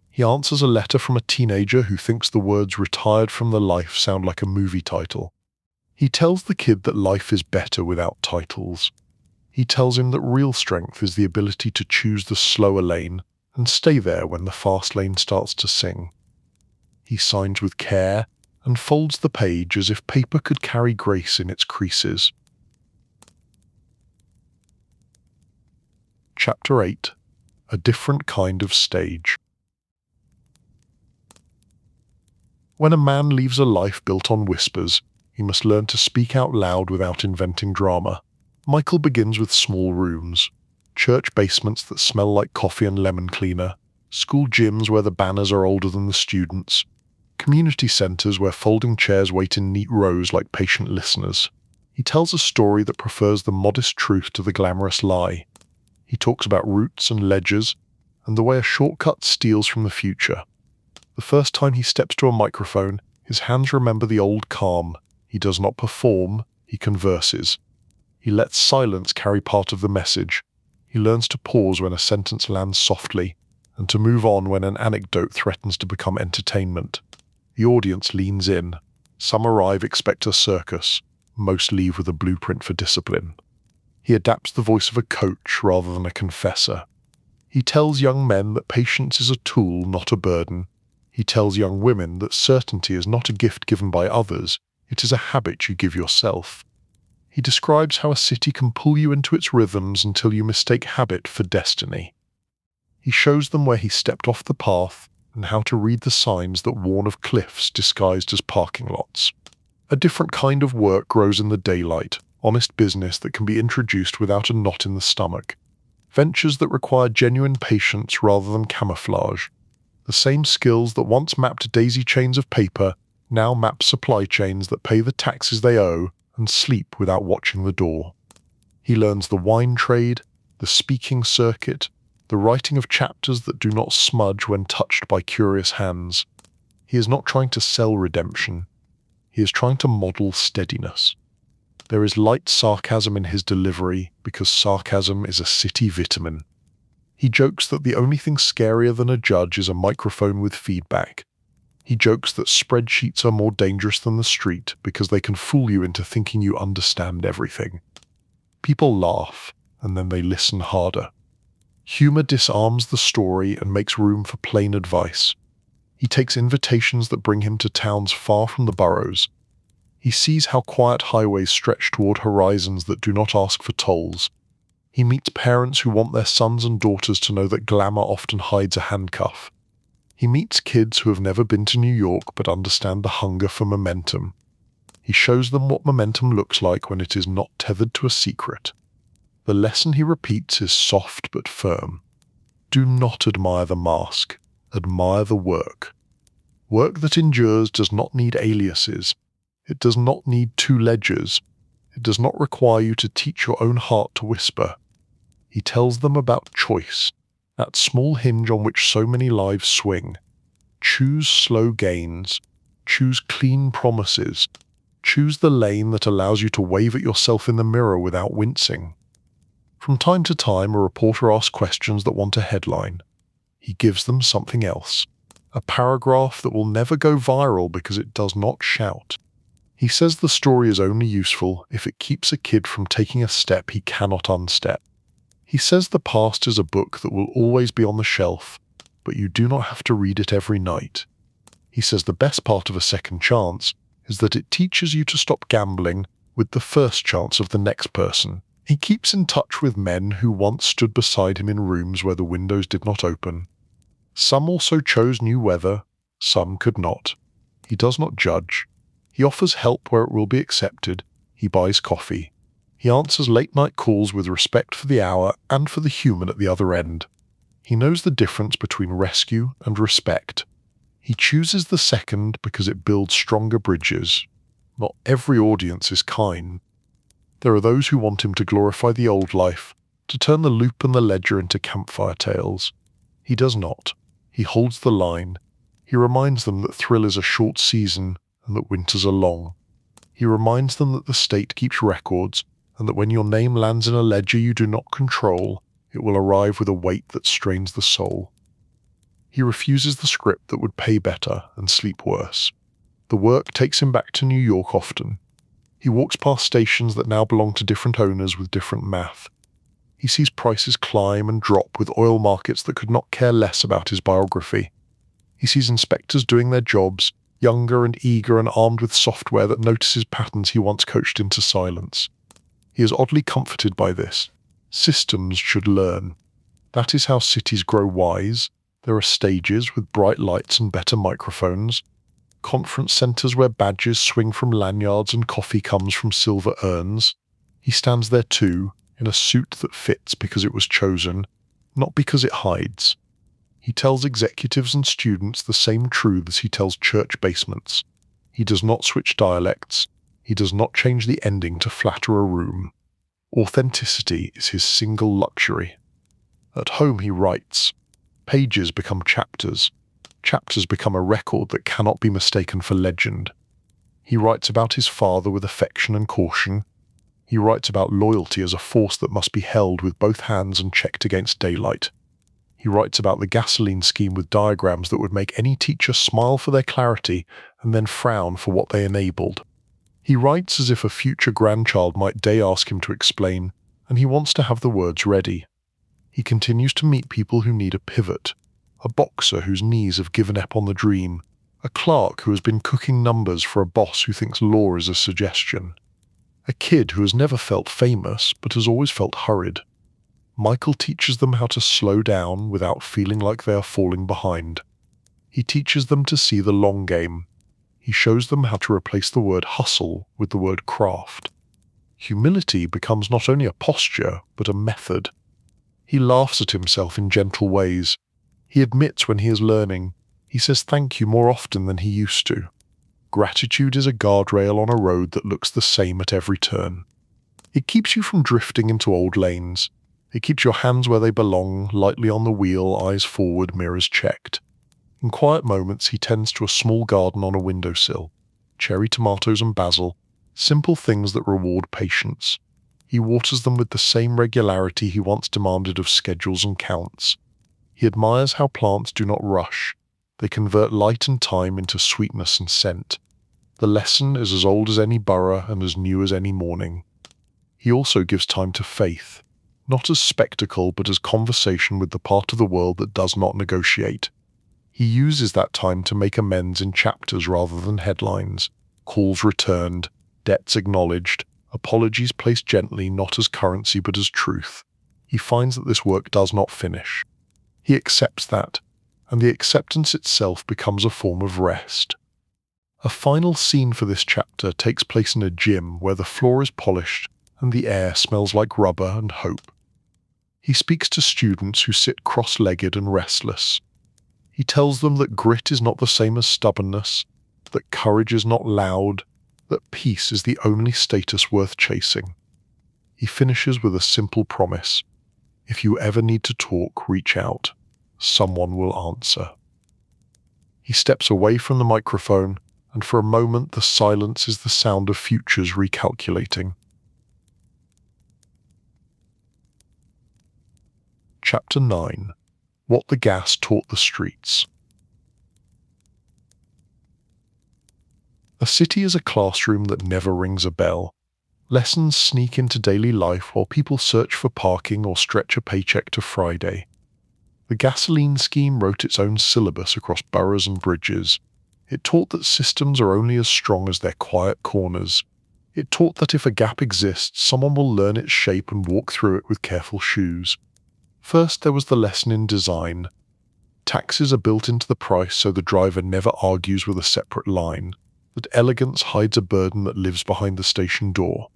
He answers a letter from a teenager who thinks the words "retired from the life" sound like a movie title. He tells the kid that life is better without titles. He tells him that real strength is the ability to choose the slower lane and stay there when the fast lane starts to sing. He signs with care and folds the page as if paper could carry grace in its creases. Chapter 8. A Different Kind of Stage. When a man leaves a life built on whispers, he must learn to speak out loud without inventing drama. Michael begins with small rooms, church basements that smell like coffee and lemon cleaner, school gyms where the banners are older than the students, community centres where folding chairs wait in neat rows like patient listeners. He tells a story that prefers the modest truth to the glamorous lie. He talks about routes and ledgers, and the way a shortcut steals from the future. The first time he steps to a microphone, his hands remember the old calm. He does not perform, he converses. He lets silence carry part of the message. He learns to pause when a sentence lands softly, and to move on when an anecdote threatens to become entertainment. The audience leans in. Some arrive expect a circus. Most leave with a blueprint for discipline. He adapts the voice of a coach rather than a confessor. He tells young men that patience is a tool, not a burden. He tells young women that certainty is not a gift given by others, it is a habit you give yourself. He describes how a city can pull you into its rhythms until you mistake habit for destiny. He shows them where he stepped off the path and how to read the signs that warn of cliffs disguised as parking lots. A different kind of work grows in the daylight, honest business that can be introduced without a knot in the stomach. Ventures that require genuine patience rather than camouflage. The same skills that once mapped daisy chains of paper now map supply chains that pay the taxes they owe and sleep without watching the door. He learns the wine trade, the speaking circuit, the writing of chapters that do not smudge when touched by curious hands. He is not trying to sell redemption. He is trying to model steadiness. There is light sarcasm in his delivery because sarcasm is a city vitamin. He jokes that the only thing scarier than a judge is a microphone with feedback. He jokes that spreadsheets are more dangerous than the street because they can fool you into thinking you understand everything. People laugh, and then they listen harder. Humor disarms the story and makes room for plain advice. He takes invitations that bring him to towns far from the boroughs. He sees how quiet highways stretch toward horizons that do not ask for tolls. He meets parents who want their sons and daughters to know that glamour often hides a handcuff. He meets kids who have never been to New York but understand the hunger for momentum. He shows them what momentum looks like when it is not tethered to a secret. The lesson he repeats is soft but firm. Do not admire the mask, admire the work. Work that endures does not need aliases. It does not need two ledgers. It does not require you to teach your own heart to whisper. He tells them about choice, that small hinge on which so many lives swing. Choose slow gains. Choose clean promises. Choose the lane that allows you to wave at yourself in the mirror without wincing. From time to time, a reporter asks questions that want a headline. He gives them something else. A paragraph that will never go viral because it does not shout. He says the story is only useful if it keeps a kid from taking a step he cannot unstep. He says the past is a book that will always be on the shelf, but you do not have to read it every night. He says the best part of a second chance is that it teaches you to stop gambling with the first chance of the next person. He keeps in touch with men who once stood beside him in rooms where the windows did not open. Some also chose new weather, some could not. He does not judge. He offers help where it will be accepted. He buys coffee. He answers late-night calls with respect for the hour and for the human at the other end. He knows the difference between rescue and respect. He chooses the second because it builds stronger bridges. Not every audience is kind. There are those who want him to glorify the old life, to turn the loop and the ledger into campfire tales. He does not. He holds the line. He reminds them that thrill is a short season and that winters are long. He reminds them that the state keeps records and that when your name lands in a ledger you do not control, it will arrive with a weight that strains the soul. He refuses the script that would pay better and sleep worse. The work takes him back to New York often. He walks past stations that now belong to different owners with different math. He sees prices climb and drop with oil markets that could not care less about his biography. He sees inspectors doing their jobs, younger and eager and armed with software that notices patterns he once coached into silence. He is oddly comforted by this. Systems should learn. That is how cities grow wise. There are stages with bright lights and better microphones, conference centres where badges swing from lanyards and coffee comes from silver urns. He stands there too, in a suit that fits because it was chosen, not because it hides. He tells executives and students the same truths he tells church basements. He does not switch dialects. He does not change the ending to flatter a room. Authenticity is his single luxury. At home he writes. Pages become chapters. Chapters become a record that cannot be mistaken for legend. He writes about his father with affection and caution. He writes about loyalty as a force that must be held with both hands and checked against daylight. He writes about the gasoline scheme with diagrams that would make any teacher smile for their clarity and then frown for what they enabled. He writes as if a future grandchild might day ask him to explain, and he wants to have the words ready. He continues to meet people who need a pivot, a boxer whose knees have given up on the dream, a clerk who has been cooking numbers for a boss who thinks law is a suggestion, a kid who has never felt famous but has always felt hurried. Michael teaches them how to slow down without feeling like they are falling behind. He teaches them to see the long game. He shows them how to replace the word hustle with the word craft. Humility becomes not only a posture, but a method. He laughs at himself in gentle ways. He admits when he is learning. He says thank you more often than he used to. Gratitude is a guardrail on a road that looks the same at every turn. It keeps you from drifting into old lanes. It keeps your hands where they belong, lightly on the wheel, eyes forward, mirrors checked. In quiet moments he tends to a small garden on a windowsill. Cherry tomatoes and basil, simple things that reward patience. He waters them with the same regularity he once demanded of schedules and counts. He admires how plants do not rush. They convert light and time into sweetness and scent. The lesson is as old as any borough and as new as any morning. He also gives time to faith, not as spectacle but as conversation with the part of the world that does not negotiate. He uses that time to make amends in chapters rather than headlines, calls returned, debts acknowledged, apologies placed gently not as currency but as truth. He finds that this work does not finish. He accepts that, and the acceptance itself becomes a form of rest. A final scene for this chapter takes place in a gym where the floor is polished and the air smells like rubber and hope. He speaks to students who sit cross-legged and restless. He tells them that grit is not the same as stubbornness, that courage is not loud, that peace is the only status worth chasing. He finishes with a simple promise. If you ever need to talk, reach out. Someone will answer. He steps away from the microphone, and for a moment the silence is the sound of futures recalculating. Chapter 9. What the Gas Taught the Streets. A city is a classroom that never rings a bell. Lessons sneak into daily life while people search for parking or stretch a paycheck to Friday. The gasoline scheme wrote its own syllabus across boroughs and bridges. It taught that systems are only as strong as their quiet corners. It taught that if a gap exists, someone will learn its shape and walk through it with careful shoes. First, there was the lesson in design. Taxis are built into the price so the driver never argues with a separate line, that elegance hides a burden that lives behind the station door.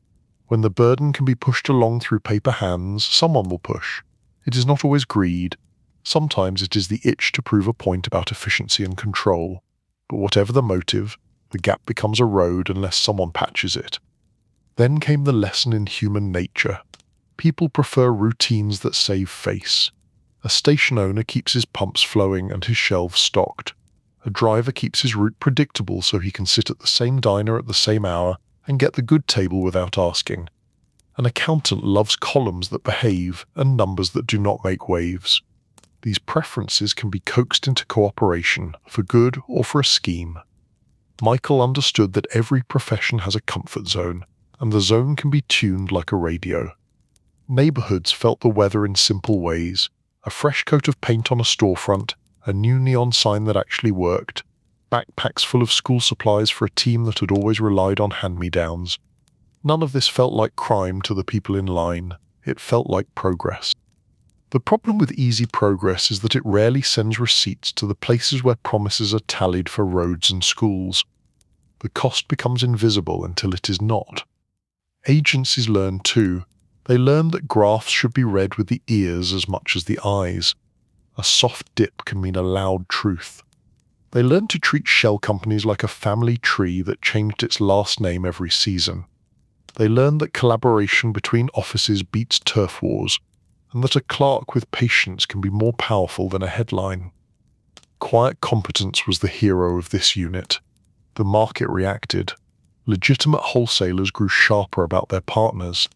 When the burden can be pushed along through paper hands, someone will push. It is not always greed. Sometimes it is the itch to prove a point about efficiency and control. But whatever the motive, the gap becomes a road unless someone patches it. Then came the lesson in human nature. People prefer routines that save face. A station owner keeps his pumps flowing and his shelves stocked. A driver keeps his route predictable so he can sit at the same diner at the same hour and get the good table without asking. An accountant loves columns that behave and numbers that do not make waves. These preferences can be coaxed into cooperation, for good or for a scheme. Michael understood that every profession has a comfort zone, and the zone can be tuned like a radio. Neighborhoods felt the weather in simple ways. A fresh coat of paint on a storefront, a new neon sign that actually worked, backpacks full of school supplies for a team that had always relied on hand-me-downs. None of this felt like crime to the people in line. It felt like progress. The problem with easy progress is that it rarely sends receipts to the places where promises are tallied for roads and schools. The cost becomes invisible until it is not. Agencies learn too. They learn that graphs should be read with the ears as much as the eyes. A soft dip can mean a loud truth. They learn to treat shell companies like a family tree that changed its last name every season. They learn that collaboration between offices beats turf wars, and that a clerk with patience can be more powerful than a headline. Quiet competence was the hero of this unit. The market reacted. Legitimate wholesalers grew sharper about their partners.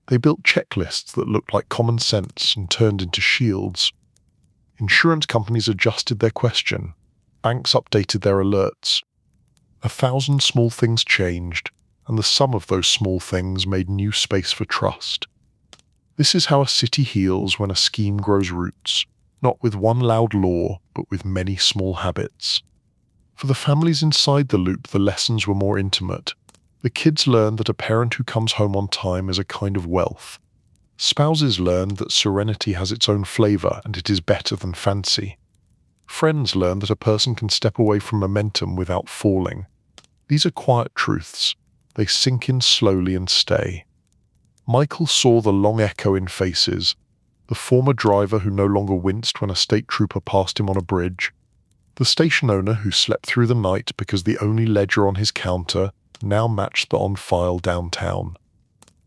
They built checklists that looked like common sense and turned into shields. Insurance companies adjusted their question. Banks updated their alerts. 1,000 small things changed, and the sum of those small things made new space for trust. This is how a city heals when a scheme grows roots, not with one loud law, but with many small habits. For the families inside the loop, the lessons were more intimate. The kids learned that a parent who comes home on time is a kind of wealth. Spouses learned that serenity has its own flavor and it is better than fancy. Friends learn that a person can step away from momentum without falling. These are quiet truths. They sink in slowly and stay. Michael saw the long echo in faces. The former driver who no longer winced when a state trooper passed him on a bridge. The station owner who slept through the night because the only ledger on his counter now matched the on-file downtown.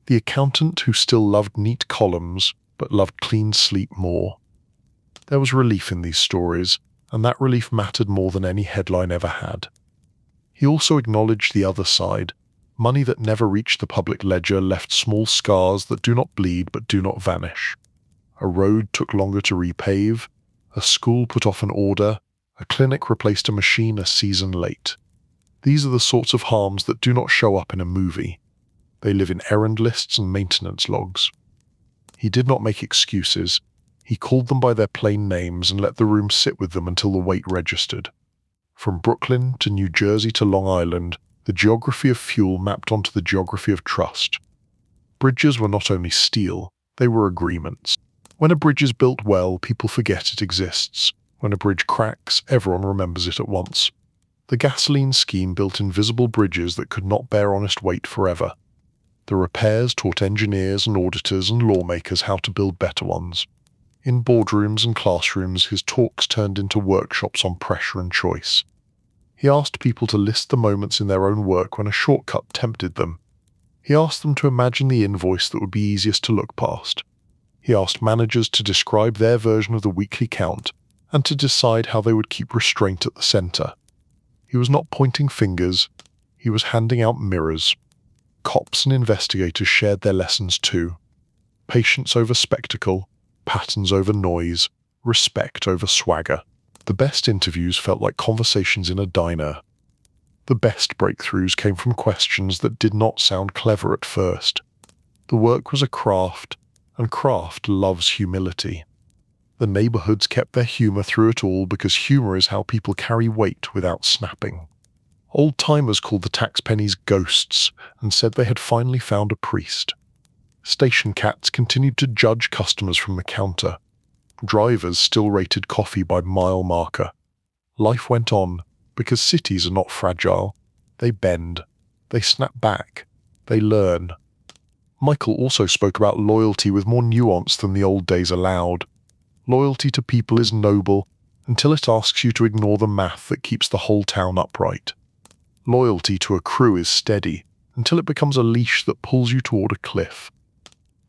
The accountant who still loved neat columns, but loved clean sleep more. There was relief in these stories, and that relief mattered more than any headline ever had. He also acknowledged the other side. Money that never reached the public ledger left small scars that do not bleed but do not vanish. A road took longer to repave, a school put off an order, a clinic replaced a machine a season late. These are the sorts of harms that do not show up in a movie. They live in errand lists and maintenance logs. He did not make excuses. He called them by their plain names and let the room sit with them until the weight registered. From Brooklyn to New Jersey to Long Island, the geography of fuel mapped onto the geography of trust. Bridges were not only steel, they were agreements. When a bridge is built well, people forget it exists. When a bridge cracks, everyone remembers it at once. The gasoline scheme built invisible bridges that could not bear honest weight forever. The repairs taught engineers and auditors and lawmakers how to build better ones. In boardrooms and classrooms, his talks turned into workshops on pressure and choice. He asked people to list the moments in their own work when a shortcut tempted them. He asked them to imagine the invoice that would be easiest to look past. He asked managers to describe their version of the weekly count and to decide how they would keep restraint at the center. He was not pointing fingers, he was handing out mirrors. Cops and investigators shared their lessons too. Patience over spectacle, patterns over noise, respect over swagger. The best interviews felt like conversations in a diner. The best breakthroughs came from questions that did not sound clever at first. The work was a craft, and craft loves humility. The neighborhoods kept their humor through it all because humor is how people carry weight without snapping. Old-timers called the tax pennies ghosts and said they had finally found a priest. Station cats continued to judge customers from the counter. Drivers still rated coffee by mile marker. Life went on, because cities are not fragile. They bend. They snap back. They learn. Michael also spoke about loyalty with more nuance than the old days allowed. Loyalty to people is noble until it asks you to ignore the math that keeps the whole town upright. Loyalty to a crew is steady until it becomes a leash that pulls you toward a cliff.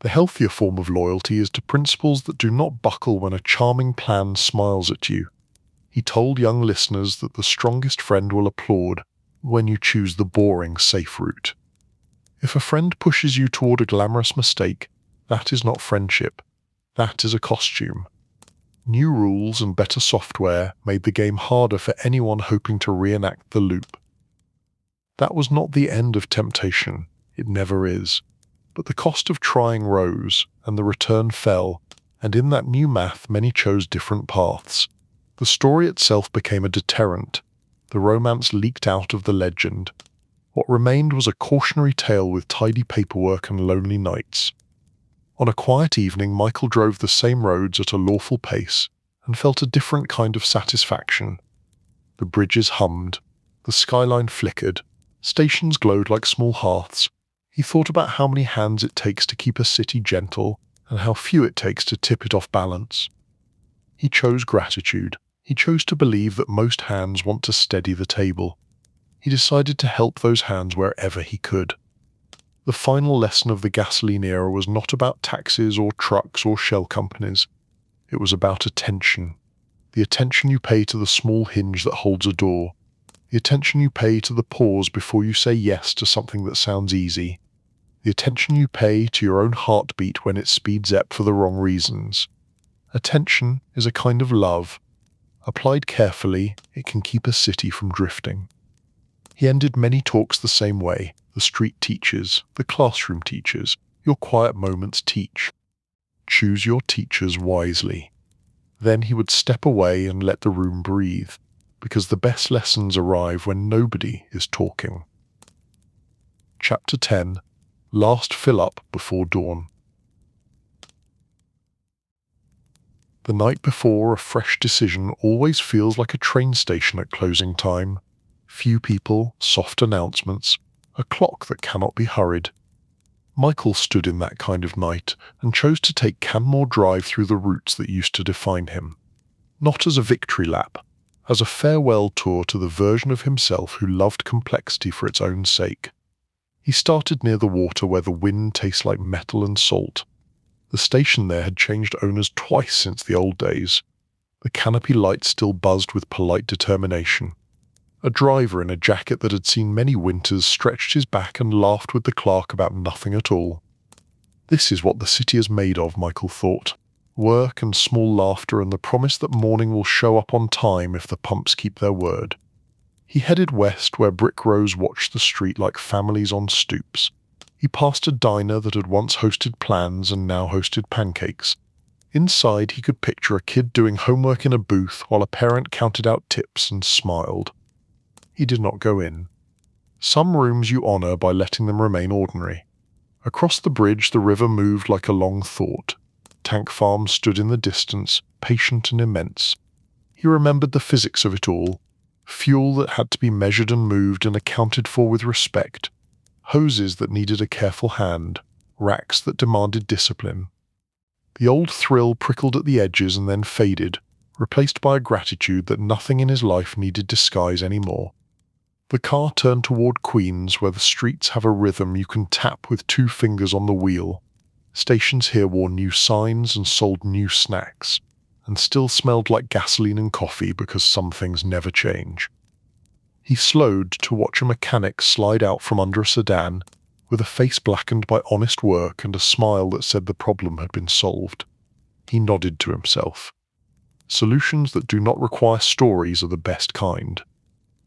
The healthier form of loyalty is to principles that do not buckle when a charming plan smiles at you. He told young listeners that the strongest friend will applaud when you choose the boring, safe route. If a friend pushes you toward a glamorous mistake, that is not friendship. That is a costume. New rules and better software made the game harder for anyone hoping to reenact the loop. That was not the end of temptation. It never is. But the cost of trying rose, and the return fell, and in that new math many chose different paths. The story itself became a deterrent. The romance leaked out of the legend. What remained was a cautionary tale with tidy paperwork and lonely nights. On a quiet evening, Michael drove the same roads at a lawful pace and felt a different kind of satisfaction. The bridges hummed. The skyline flickered. Stations glowed like small hearths. He thought about how many hands it takes to keep a city gentle and how few it takes to tip it off balance. He chose gratitude. He chose to believe that most hands want to steady the table. He decided to help those hands wherever he could. The final lesson of the gasoline era was not about taxis or trucks or shell companies. It was about attention. The attention you pay to the small hinge that holds a door. The attention you pay to the pause before you say yes to something that sounds easy. The attention you pay to your own heartbeat when it speeds up for the wrong reasons. Attention is a kind of love. Applied carefully, it can keep a city from drifting. He ended many talks the same way. The street teachers, the classroom teachers, your quiet moments teach. Choose your teachers wisely. Then he would step away and let the room breathe, because the best lessons arrive when nobody is talking. Chapter 10. Last fill-up before dawn. The night before a fresh decision always feels like a train station at closing time. Few people, soft announcements, a clock that cannot be hurried. Michael stood in that kind of night and chose to take Canmore Drive through the routes that used to define him. Not as a victory lap, as a farewell tour to the version of himself who loved complexity for its own sake. He started near the water where the wind tastes like metal and salt. The station there had changed owners twice since the old days. The canopy light still buzzed with polite determination. A driver in a jacket that had seen many winters stretched his back and laughed with the clerk about nothing at all. This is what the city is made of, Michael thought. Work and small laughter and the promise that morning will show up on time if the pumps keep their word. He headed west where brick rows watched the street like families on stoops. He passed a diner that had once hosted plans and now hosted pancakes. Inside he could picture a kid doing homework in a booth while a parent counted out tips and smiled. He did not go in. Some rooms you honor by letting them remain ordinary. Across the bridge the river moved like a long thought. Tank farms stood in the distance, patient and immense. He remembered the physics of it all. Fuel that had to be measured and moved and accounted for with respect. Hoses that needed a careful hand. Racks that demanded discipline. The old thrill prickled at the edges and then faded, replaced by a gratitude that nothing in his life needed disguise anymore. The car turned toward Queens, where the streets have a rhythm you can tap with 2 fingers on the wheel. Stations here wore new signs and sold new snacks, and still smelled like gasoline and coffee because some things never change. He slowed to watch a mechanic slide out from under a sedan, with a face blackened by honest work and a smile that said the problem had been solved. He nodded to himself. Solutions that do not require stories are the best kind.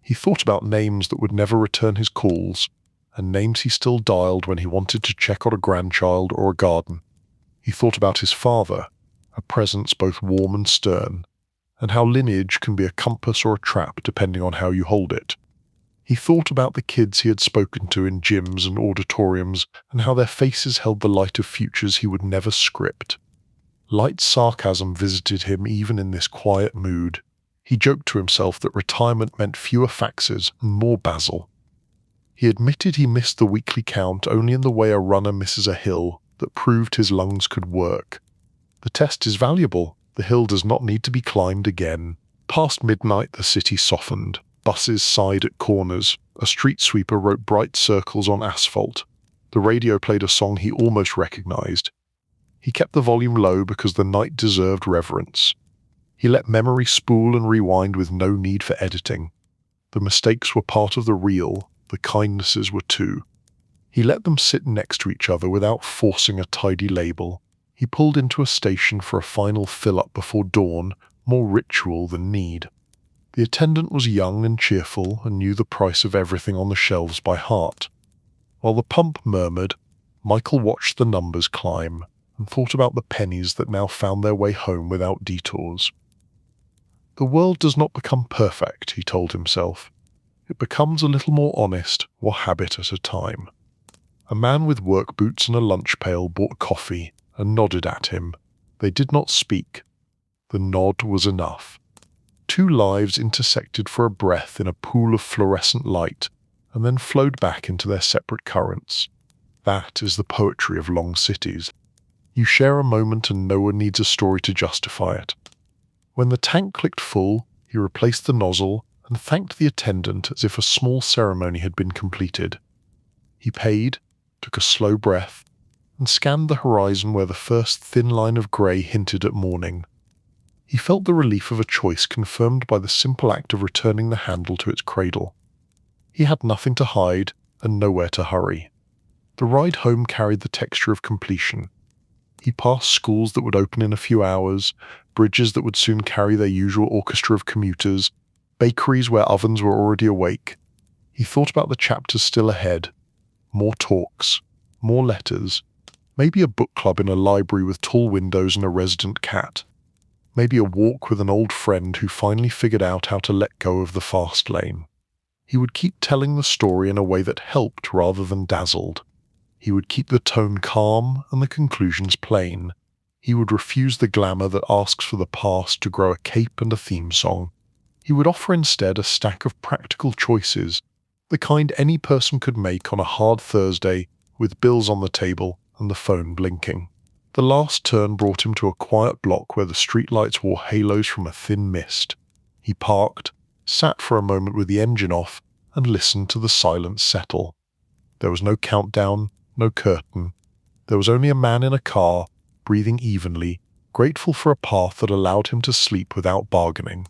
He thought about names that would never return his calls, and names he still dialed when he wanted to check on a grandchild or a garden. He thought about his father, a presence both warm and stern, and how lineage can be a compass or a trap depending on how you hold it. He thought about the kids he had spoken to in gyms and auditoriums and how their faces held the light of futures he would never script. Light sarcasm visited him even in this quiet mood. He joked to himself that retirement meant fewer faxes and more Basil. He admitted he missed the weekly count only in the way a runner misses a hill that proved his lungs could work. The test is valuable. The hill does not need to be climbed again. Past midnight the city softened. Buses sighed at corners. A street sweeper wrote bright circles on asphalt. The radio played a song he almost recognized. He kept the volume low because the night deserved reverence. He let memory spool and rewind with no need for editing. The mistakes were part of the real, the kindnesses were too. He let them sit next to each other without forcing a tidy label. He pulled into a station for a final fill-up before dawn, more ritual than need. The attendant was young and cheerful and knew the price of everything on the shelves by heart. While the pump murmured, Michael watched the numbers climb and thought about the pennies that now found their way home without detours. The world does not become perfect, he told himself. It becomes a little more honest, one habit at a time. A man with work boots and a lunch pail bought coffee and nodded at him. They did not speak. The nod was enough. Two lives intersected for a breath in a pool of fluorescent light and then flowed back into their separate currents. That is the poetry of long cities. You share a moment and no one needs a story to justify it. When the tank clicked full, he replaced the nozzle and thanked the attendant as if a small ceremony had been completed. He paid, took a slow breath, and scanned the horizon where the first thin line of grey hinted at morning. He felt the relief of a choice confirmed by the simple act of returning the handle to its cradle. He had nothing to hide and nowhere to hurry. The ride home carried the texture of completion. He passed schools that would open in a few hours, bridges that would soon carry their usual orchestra of commuters, bakeries where ovens were already awake. He thought about the chapters still ahead. More talks, more letters, maybe a book club in a library with tall windows and a resident cat. Maybe a walk with an old friend who finally figured out how to let go of the fast lane. He would keep telling the story in a way that helped rather than dazzled. He would keep the tone calm and the conclusions plain. He would refuse the glamour that asks for the past to grow a cape and a theme song. He would offer instead a stack of practical choices, the kind any person could make on a hard Thursday with bills on the table and the phone blinking. The last turn brought him to a quiet block where the streetlights wore halos from a thin mist. He parked, sat for a moment with the engine off, and listened to the silence settle. There was no countdown, no curtain. There was only a man in a car, breathing evenly, grateful for a path that allowed him to sleep without bargaining.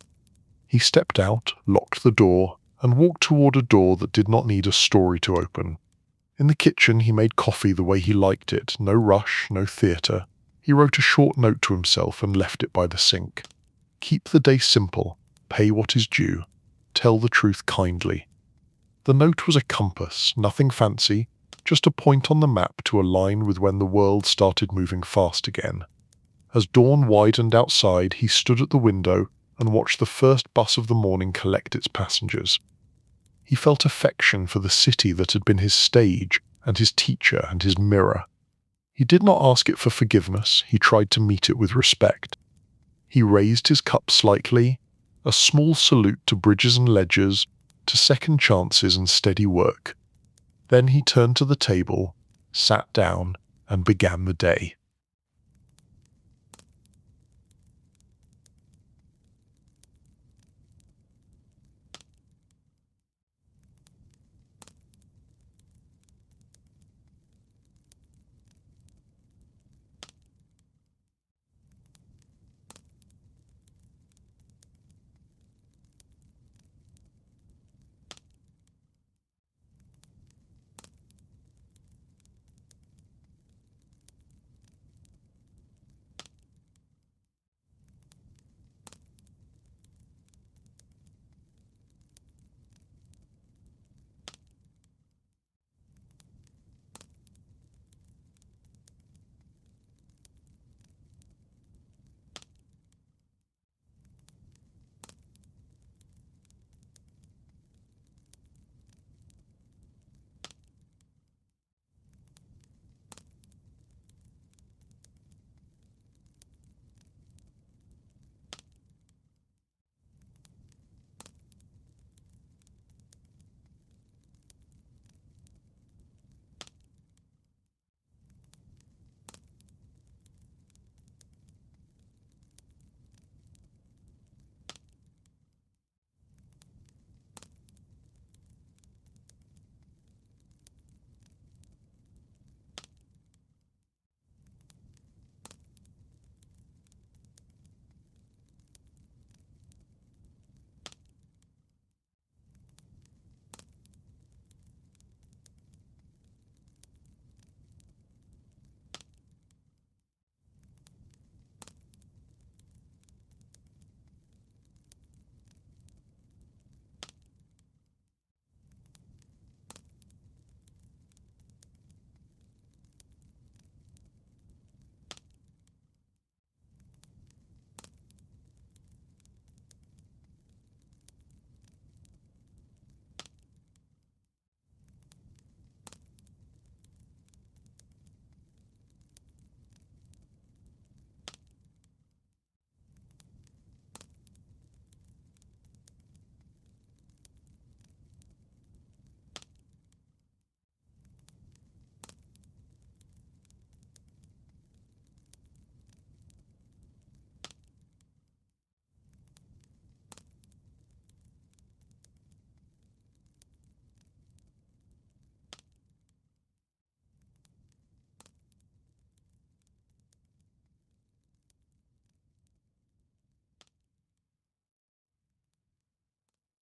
He stepped out, locked the door, and walked toward a door that did not need a story to open. In the kitchen he made coffee the way he liked it, no rush, no theatre. He wrote a short note to himself and left it by the sink. Keep the day simple, pay what is due, tell the truth kindly. The note was a compass, nothing fancy, just a point on the map to align with when the world started moving fast again. As dawn widened outside, he stood at the window and watched the first bus of the morning collect its passengers. He felt affection for the city that had been his stage and his teacher and his mirror. He did not ask it for forgiveness, he tried to meet it with respect. He raised his cup slightly, a small salute to bridges and ledgers, to second chances and steady work. Then he turned to the table, sat down, and began the day.